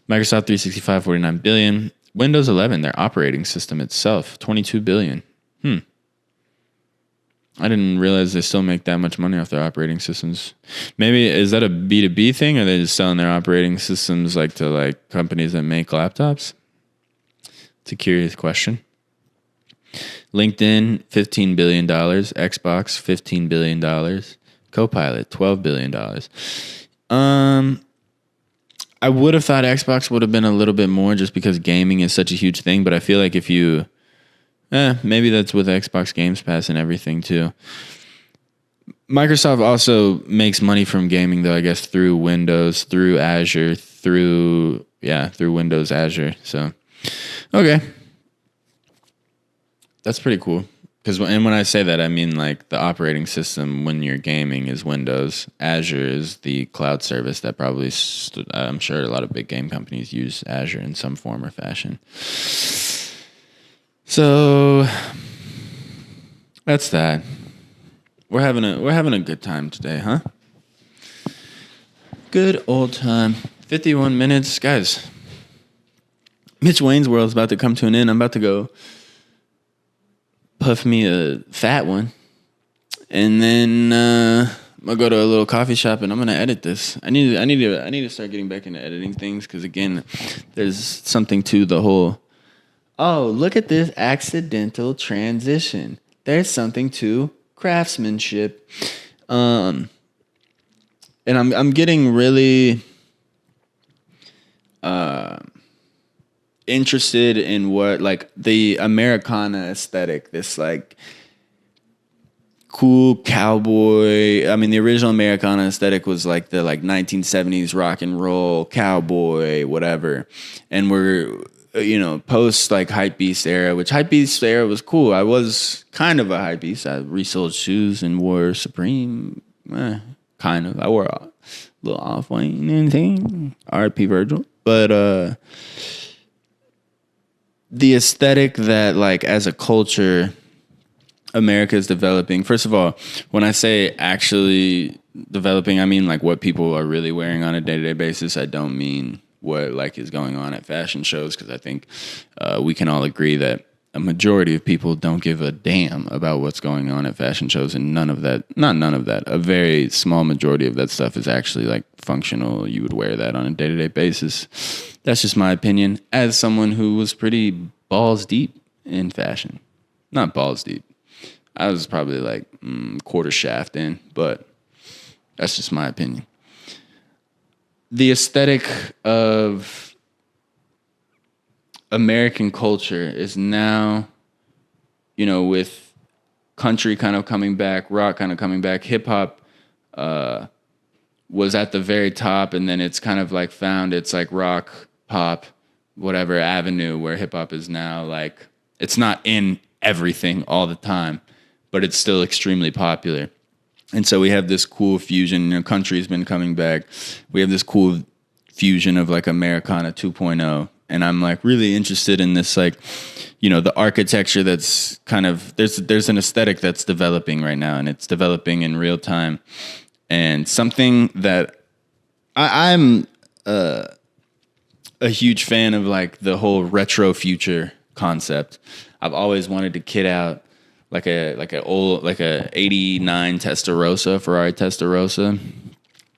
Microsoft 365, $49 billion. Windows 11, their operating system itself, 22 billion. I didn't realize they still make that much money off their operating systems. Maybe is that a B2B thing, or are they just selling their operating systems like to like companies that make laptops? It's a curious question. LinkedIn, $15 billion. Xbox, $15 billion. Copilot, $12 billion. I would have thought Xbox would have been a little bit more just because gaming is such a huge thing, but I feel like if you... maybe that's with Xbox Games Pass and everything too. Microsoft also makes money from gaming though, I guess, through Windows, through Azure, through Windows Azure. So, okay. That's pretty cool. When I say that, I mean like the operating system when you're gaming is Windows. Azure is the cloud service that probably, I'm sure a lot of big game companies use Azure in some form or fashion. So that's that. We're having a good time today, huh? Good old time. 51 minutes, guys. Mitch Wayne's World is about to come to an end. I'm about to go puff me a fat one, and then I'm gonna go to a little coffee shop and I'm gonna edit this. I need to start getting back into editing things because again, there's something to the whole. Oh, look at this accidental transition. There's something to craftsmanship. And I'm getting really interested in what like the Americana aesthetic, this like cool cowboy. I mean, the original Americana aesthetic was like the like 1970s rock and roll cowboy, whatever. And we're post like Hypebeast era, which Hypebeast era was cool. I was kind of a Hypebeast. I resold shoes and wore Supreme. Kind of. I wore a little Off-White and thing. R.I.P. Virgil. But the aesthetic that like as a culture America is developing. First of all, when I say actually developing, I mean like what people are really wearing on a day-to-day basis. I don't mean what like is going on at fashion shows, because I think we can all agree that a majority of people don't give a damn about what's going on at fashion shows, and a very small majority of that stuff is actually like functional. You would wear that on a day-to-day basis. That's just my opinion as someone who was pretty balls deep in fashion. Not balls deep. I was probably like quarter shaft in, but that's just my opinion. The aesthetic of American culture is now, with country kind of coming back, rock kind of coming back, hip hop was at the very top, and then it's kind of like found its like rock, pop, whatever avenue where hip hop is now like, it's not in everything all the time, but it's still extremely popular. And so we have this cool fusion. Country's been coming back. We have this cool fusion of like Americana 2.0. And I'm like really interested in this, like, the architecture that's kind of, there's an aesthetic that's developing right now, and it's developing in real time. And something that I'm a huge fan of, like the whole retro future concept. I've always wanted to kit out like a 89 Testarossa, Ferrari Testarossa.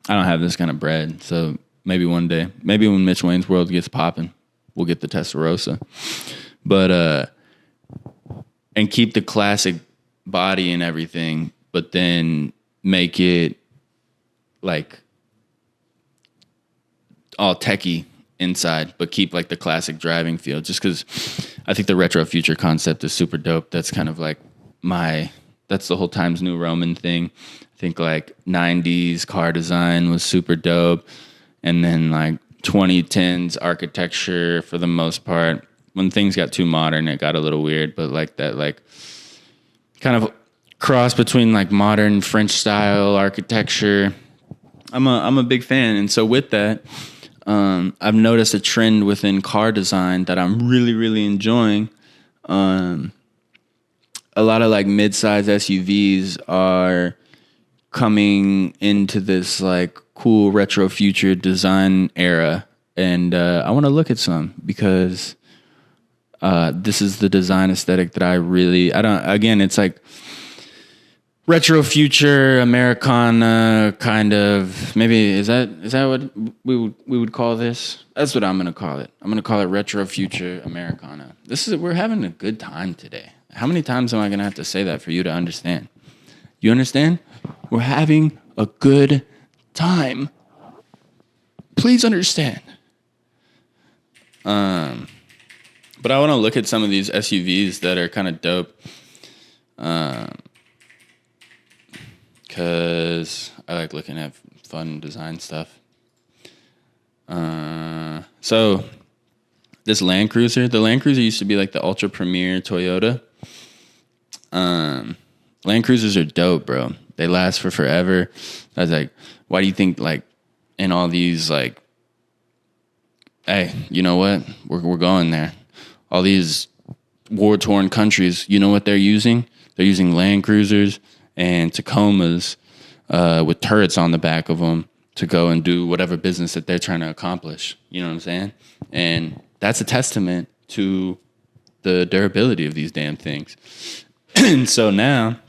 I don't have this kind of bread, so maybe one day, maybe when Mitch Wayne's World gets popping, we'll get the Testarossa. But and keep the classic body and everything, but then make it like all techie inside, but keep like the classic driving feel. Just because I think the retro future concept is super dope. That's kind of like that's the whole Times New Roman thing. I think like 90s car design was super dope. And then like 2010s architecture for the most part. When things got too modern, it got a little weird, but like that like kind of cross between like modern French style architecture. I'm a big fan. And so with that, I've noticed a trend within car design that I'm really, really enjoying. A lot of like mid-size SUVs are coming into this like cool retro future design era. And I want to look at some because This is the design aesthetic that I don't, again, it's like retro future Americana kind of, maybe is that what we would call this? That's what I'm gonna call it. I'm gonna call it retro future Americana. We're having a good time today. How many times am I gonna have to say that for you to understand? You understand? We're having a good time. Please understand. But I want to look at some of these SUVs that are kind of dope. Because I like looking at fun design stuff. So this Land Cruiser, the Land Cruiser used to be like the ultra premier Toyota. Land Cruisers are dope, bro. They last for forever. I was like, why do you think like in all these like, hey, you know what? We're going there. All these war-torn countries, you know what they're using? They're using Land Cruisers and Tacomas with turrets on the back of them to go and do whatever business that they're trying to accomplish. You know what I'm saying? And that's a testament to the durability of these damn things. And so now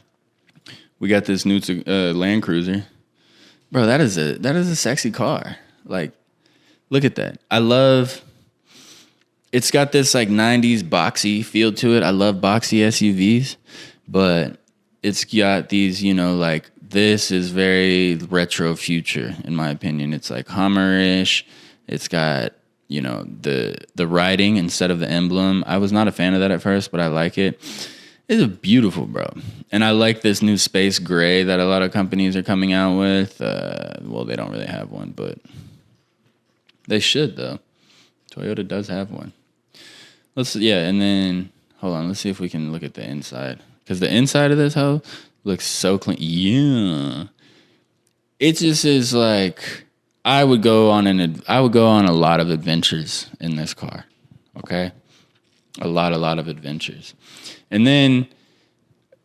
we got this new Land Cruiser. Bro, that is a sexy car. Like, look at that. It's got this like 90s boxy feel to it. I love boxy SUVs, but it's got these, you know, like this is very retro future in my opinion. It's like Hummer-ish. It's got, you know, the writing instead of the emblem. I was not a fan of that at first, but I like it. It's beautiful, bro. And I like this new space gray that a lot of companies are coming out with. Well, they don't really have one, but they should though. Toyota does have one. And then hold on. Let's see if we can look at the inside, because the inside of this hoe looks so clean. Yeah, it just is like I would go on a lot of adventures in this car. Okay, a lot of adventures, and then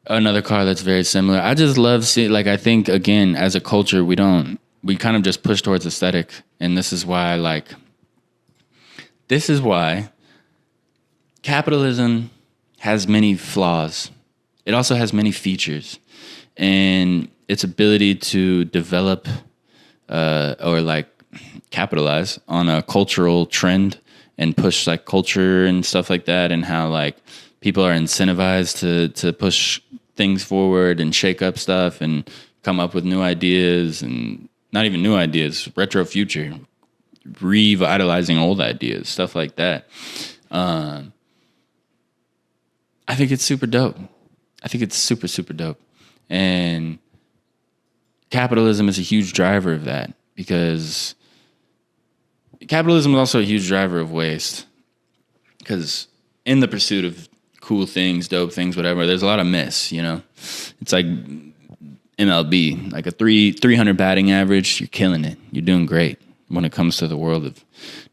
another car that's very similar. I just love seeing. Like, I think again, as a culture, we kind of just push towards aesthetic, and this is why capitalism has many flaws. It also has many features, and its ability to develop or like capitalize on a cultural trend and push like culture and stuff like that, and how like people are incentivized to push things forward and shake up stuff and come up with new ideas, and not even new ideas, retro future, revitalizing old ideas, stuff like that. I think it's super dope. I think it's super, super dope. And capitalism is a huge driver of that, because capitalism is also a huge driver of waste. Because in the pursuit of cool things, dope things, whatever, there's a lot of miss, you know? It's like MLB, like a 300 batting average, you're killing it. You're doing great when it comes to the world of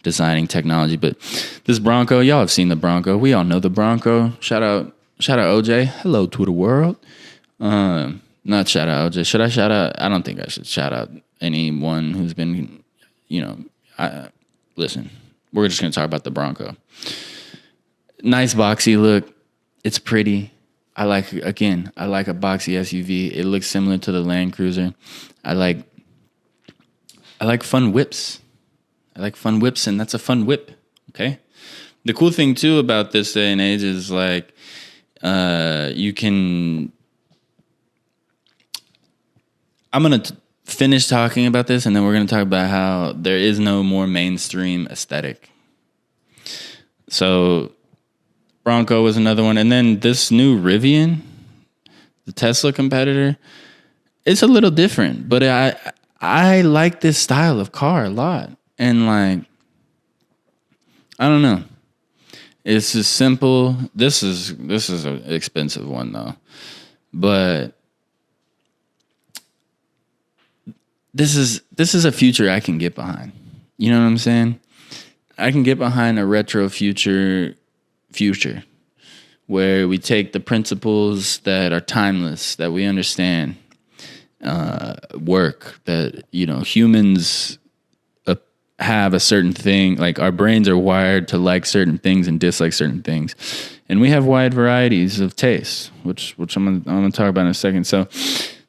designing technology. But this Bronco, y'all have seen the Bronco. We all know the Bronco. Shout out OJ. Hello to the world. Not shout out OJ. Should I shout out? I don't think I should shout out anyone who's been, you know, listen, we're just going to talk about the Bronco. Nice boxy look. It's pretty. I like a boxy SUV. It looks similar to the Land Cruiser. I like fun whips. And that's a fun whip. Okay. The cool thing too about this day and age is like, you can. I'm gonna finish talking about this, and then we're gonna talk about how there is no more mainstream aesthetic. So, Bronco was another one, and then this new Rivian, the Tesla competitor, it's a little different, but I like this style of car a lot. And like, I don't know. It's just simple. This is an expensive one though. But this is a future I can get behind. You know what I'm saying? I can get behind a retro future where we take the principles that are timeless, that we understand, work, that, you know, humans have a certain thing. Like our brains are wired to like certain things and dislike certain things, and we have wide varieties of tastes, which I'm gonna talk about in a second. So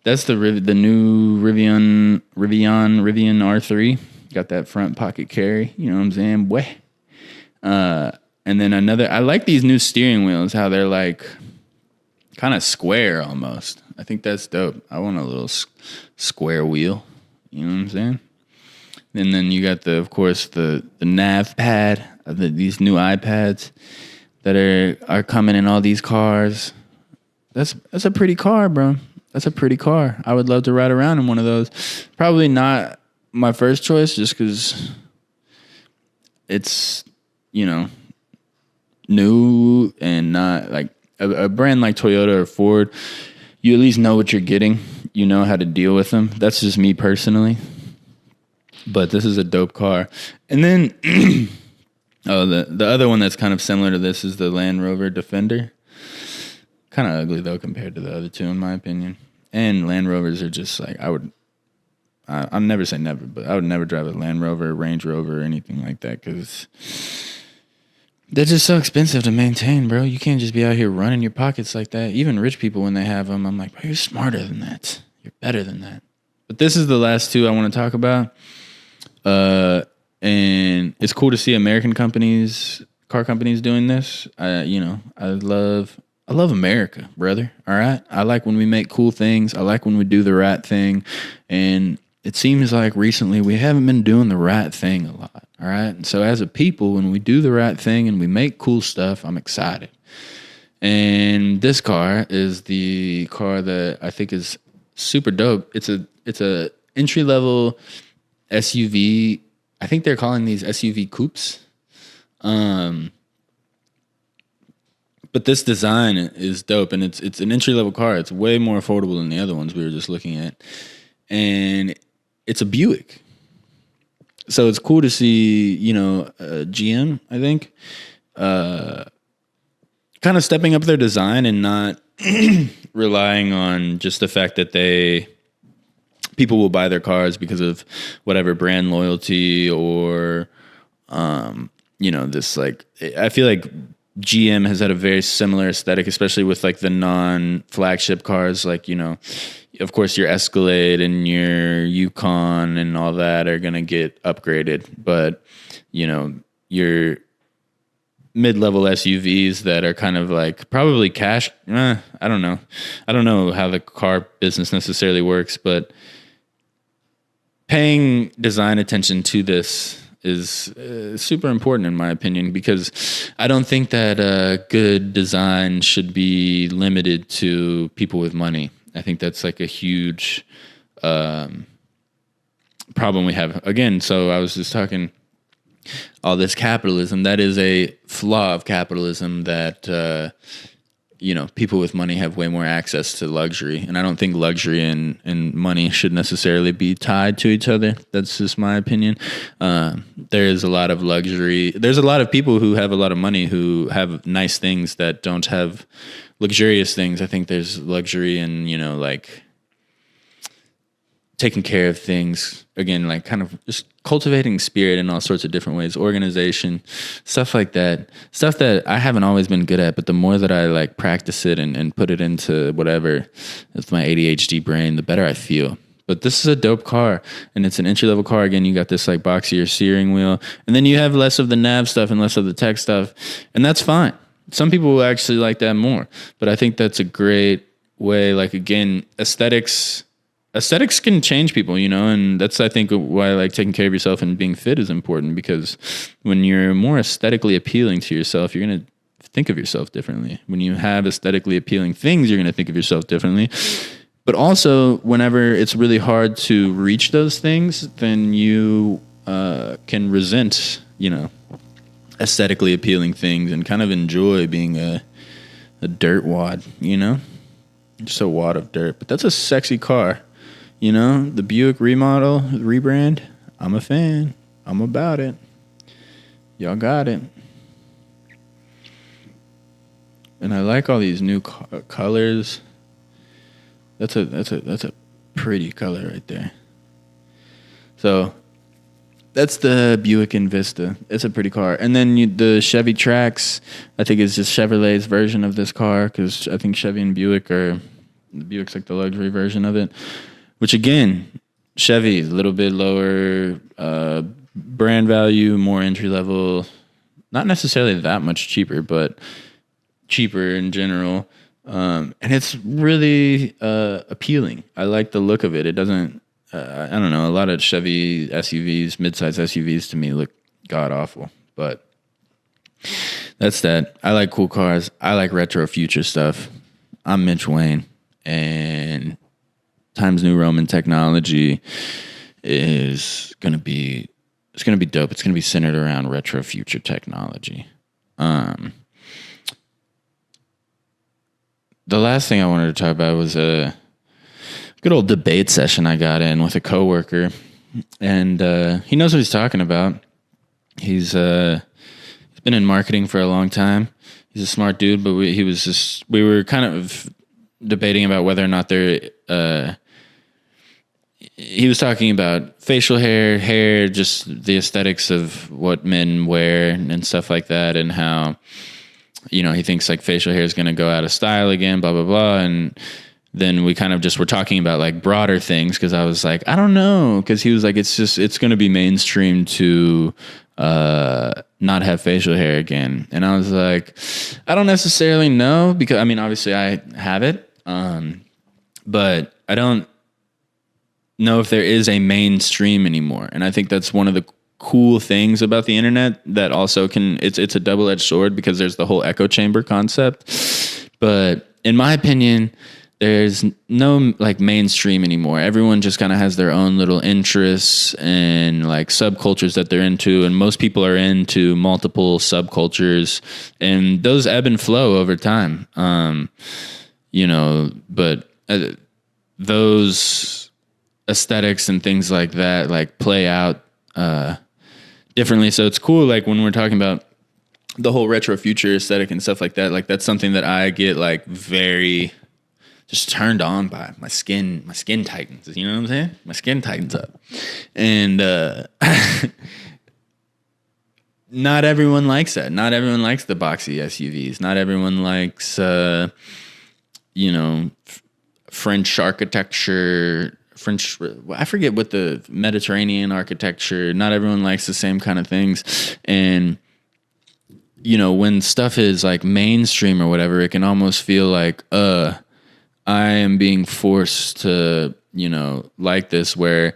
that's the new Rivian R3. Got that front pocket carry. You know what I'm saying, boy. And then I like these new steering wheels. How they're like kind of square almost. I think that's dope. I want a little square wheel. You know what I'm saying? And then you got of course the nav pad, these new iPads that are coming in all these cars. That's a pretty car, bro. That's a pretty car. I would love to ride around in one of those. Probably not my first choice, just because it's, new and not like a brand like Toyota or Ford. You at least know what you're getting. You know how to deal with them. That's just me personally. But this is a dope car. And then, the other one that's kind of similar to this is the Land Rover Defender. Kind of ugly though compared to the other two, in my opinion. And Land Rovers are just like I'll never say never, but I would never drive a Land Rover, Range Rover, or anything like that because they're just so expensive to maintain, bro. You can't just be out here running your pockets like that. Even rich people, when they have them, I'm like, bro, you're smarter than that. You're better than that. But this is the last two I want to talk about. And it's cool to see American car companies doing this. I love America, brother. All right. I like when we make cool things. I like when we do the right thing. And it seems like recently we haven't been doing the right thing a lot. All right. And so as a people, when we do the right thing and we make cool stuff, I'm excited. And this car is the car that I think is super dope. It's a entry level SUV. I think they're calling these SUV coupes. But this design is dope, and it's an entry level car. It's way more affordable than the other ones we were just looking at, and it's a Buick. So it's cool to see, GM, I think, kind of stepping up their design and not relying on just the fact that people will buy their cars because of whatever brand loyalty or, this like, I feel like GM has had a very similar aesthetic, especially with like the non-flagship cars, like, of course your Escalade and your Yukon and all that are going to get upgraded. But, your mid-level SUVs that are kind of like probably cash. I don't know. I don't know how the car business necessarily works, but paying design attention to this is super important in my opinion, because I don't think that good design should be limited to people with money. I think that's like a huge problem we have. Again, so I was just talking all this capitalism. That is a flaw of capitalism that, people with money have way more access to luxury. And I don't think luxury and money should necessarily be tied to each other. That's just my opinion. There's a lot of luxury. There's a lot of people who have a lot of money who have nice things that don't have luxurious things. I think there's luxury in, like taking care of things, again, like kind of just cultivating spirit in all sorts of different ways, organization, stuff like that, stuff that I haven't always been good at, but the more that I like practice it and put it into whatever with my ADHD brain, the better I feel. But this is a dope car, and it's an entry-level car. Again, you got this like boxier steering wheel, and then you have less of the nav stuff and less of the tech stuff, and that's fine. Some people will actually like that more, but I think that's a great way. Like, again, aesthetics can change people, and that's, I think, why like taking care of yourself and being fit is important, because when you're more aesthetically appealing to yourself, you're going to think of yourself differently. When you have aesthetically appealing things, you're going to think of yourself differently. But also, whenever it's really hard to reach those things, then you can resent, aesthetically appealing things and kind of enjoy being a dirt wad, just a wad of dirt. But that's a sexy car. The Buick rebrand, I'm a fan. I'm about it. Y'all got it. And I like all these new colors. That's a pretty color right there. So That's the Buick Envista. It's a pretty car. And then the Chevy Trax, I think is just Chevrolet's version of this car, because I think Chevy and Buick the Buick's like the luxury version of it. Which again, Chevy is a little bit lower brand value, more entry level. Not necessarily that much cheaper, but cheaper in general. And it's really appealing. I like the look of it. It doesn't, I don't know, a lot of Chevy SUVs, midsize SUVs to me look god awful. But that's that. I like cool cars. I like retro future stuff. I'm Mitch Wayne, and Times New Roman technology is going to be, it's going to be dope. It's going to be centered around retro future technology. The last thing I wanted to talk about was a good old debate session I got in with a coworker, and he knows what he's talking about. He's been in marketing for a long time. He's a smart dude, but we were kind of debating about whether or not he was talking about facial hair, just the aesthetics of what men wear and stuff like that, and how, you know, he thinks like facial hair is going to go out of style again, blah, blah, blah. And then we kind of just were talking about like broader things, because I was like, I don't know. Because he was like, it's going to be mainstream to not have facial hair again. And I was like, I don't necessarily know, because I mean, obviously I have it. But I don't know if there is a mainstream anymore. And I think that's one of the cool things about the internet that also it's a double-edged sword, because there's the whole echo chamber concept. But in my opinion, there's no like mainstream anymore. Everyone just kind of has their own little interests and like subcultures that they're into. And most people are into multiple subcultures, and those ebb and flow over time. You know, but those aesthetics and things like that like play out differently. So it's cool, like when we're talking about the whole retro future aesthetic and stuff like that, like that's something that I get like very just turned on by. My skin tightens, you know what I'm saying? My skin tightens up. And not everyone likes that. Not everyone likes the boxy SUVs. Not everyone likes you know, French architecture, I forget what the Mediterranean architecture. Not everyone likes the same kind of things. And, you know, when stuff is like mainstream or whatever, it can almost feel like, I am being forced to, you know, like this, where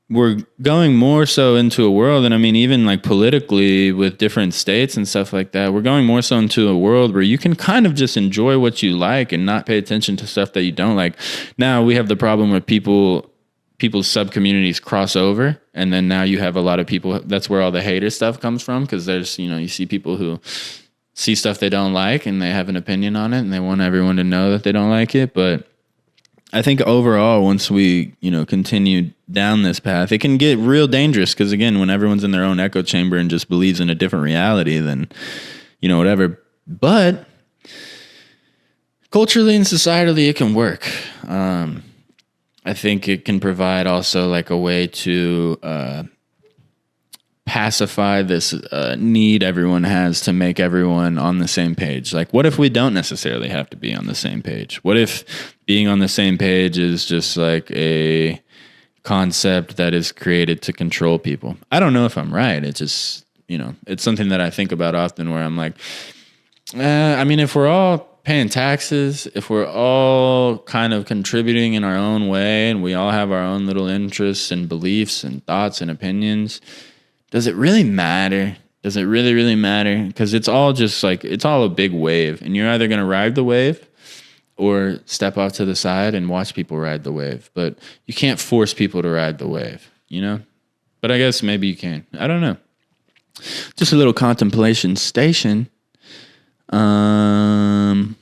we're going more so into a world. And I mean, even like politically with different states and stuff like that, we're going more so into a world where you can kind of just enjoy what you like and not pay attention to stuff that you don't like. Now we have the problem where people's sub-communities cross over. And then now you have a lot of people, that's where all the hater stuff comes from. Cause there's, you know, you see people who see stuff they don't like and they have an opinion on it and they want everyone to know that they don't like it. But I think overall, once we, you know, continue down this path, it can get real dangerous, because again, when everyone's in their own echo chamber and just believes in a different reality, then, you know, whatever. But culturally and societally, it can work. I think it can provide also like a way to pacify this need everyone has to make everyone on the same page. Like, what if we don't necessarily have to be on the same page? What if being on the same page is just like a concept that is created to control people? I don't know if I'm right. It's just, you know, it's something that I think about often, where I'm like, I mean, if we're all paying taxes, if we're all kind of contributing in our own way, and we all have our own little interests and beliefs and thoughts and opinions, does it really matter? Does it really, really matter? Because it's all just like, it's all a big wave, and you're either going to ride the wave or step off to the side and watch people ride the wave. But you can't force people to ride the wave, you know? But I guess maybe you can. I don't know. Just a little contemplation station. That's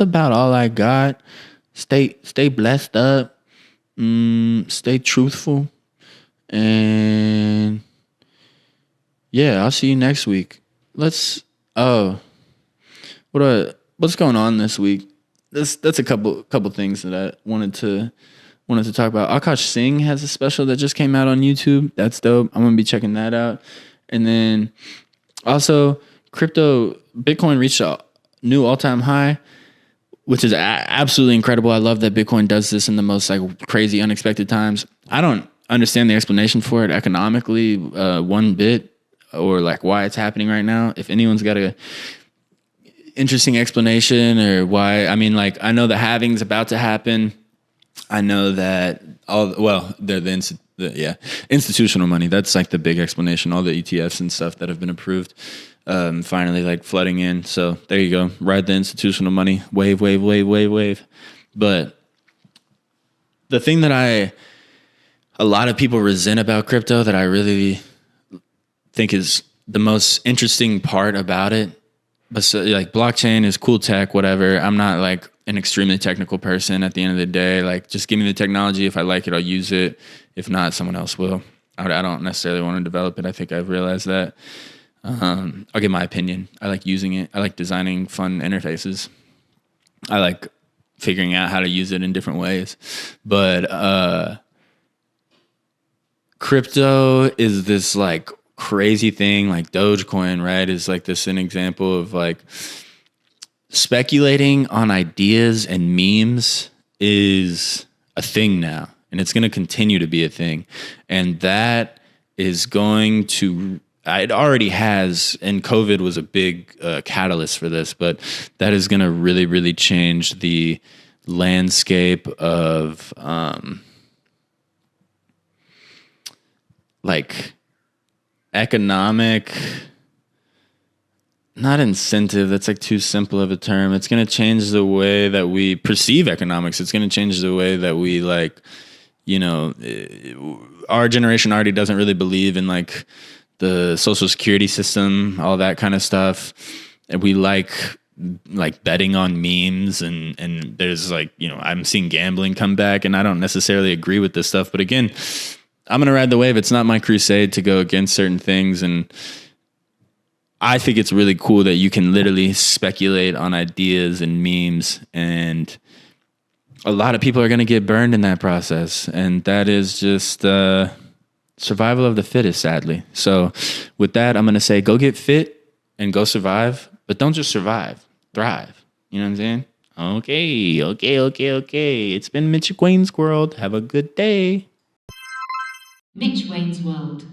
about all I got. Stay blessed up. Stay truthful. And yeah, I'll see you next week. What's going on this week? That's a couple things that I wanted to wanted to talk about. Akash Singh has a special that just came out on YouTube. That's dope. I'm gonna be checking that out. And then also Bitcoin reached a new all-time high, which is absolutely incredible. I love that Bitcoin does this in the most like crazy, unexpected times. I don't understand the explanation for it economically one bit, or like why it's happening right now. If anyone's got a interesting explanation or why, I mean, like I know the halving's about to happen. I know that institutional money. That's like the big explanation. All the ETFs and stuff that have been approved, finally like flooding in. So there you go. Ride the institutional money wave, wave, wave, wave, wave. But the thing that a lot of people resent about crypto that I really think is the most interesting part about it, but so, like blockchain is cool tech, whatever. I'm not like an extremely technical person at the end of the day. Like just give me the technology. If I like it, I'll use it. If not, someone else will. I don't necessarily want to develop it. I think I've realized that. I'll give my opinion. I like using it. I like designing fun interfaces. I like figuring out how to use it in different ways. But crypto is this like crazy thing, like Dogecoin, right? Is like this an example of like speculating on ideas and memes is a thing now, and it's going to continue to be a thing. And that is going to, it already has, and COVID was a big catalyst for this, but that is going to really, really change the landscape of like economic, not incentive, that's like too simple of a term. It's going to change the way that we perceive economics. It's going to change the way that we like, you know, our generation already doesn't really believe in like the social security system, all that kind of stuff. And we like betting on memes and there's like, you know, I'm seeing gambling come back, and I don't necessarily agree with this stuff. But again, I'm going to ride the wave. It's not my crusade to go against certain things. And I think it's really cool that you can literally speculate on ideas and memes, and a lot of people are going to get burned in that process. And that is just survival of the fittest, sadly. So with that, I'm going to say go get fit and go survive, but don't just survive, thrive. You know what I'm saying? Okay. It's been Mitch Wayne's World. Have a good day. Mitch Wayne's World.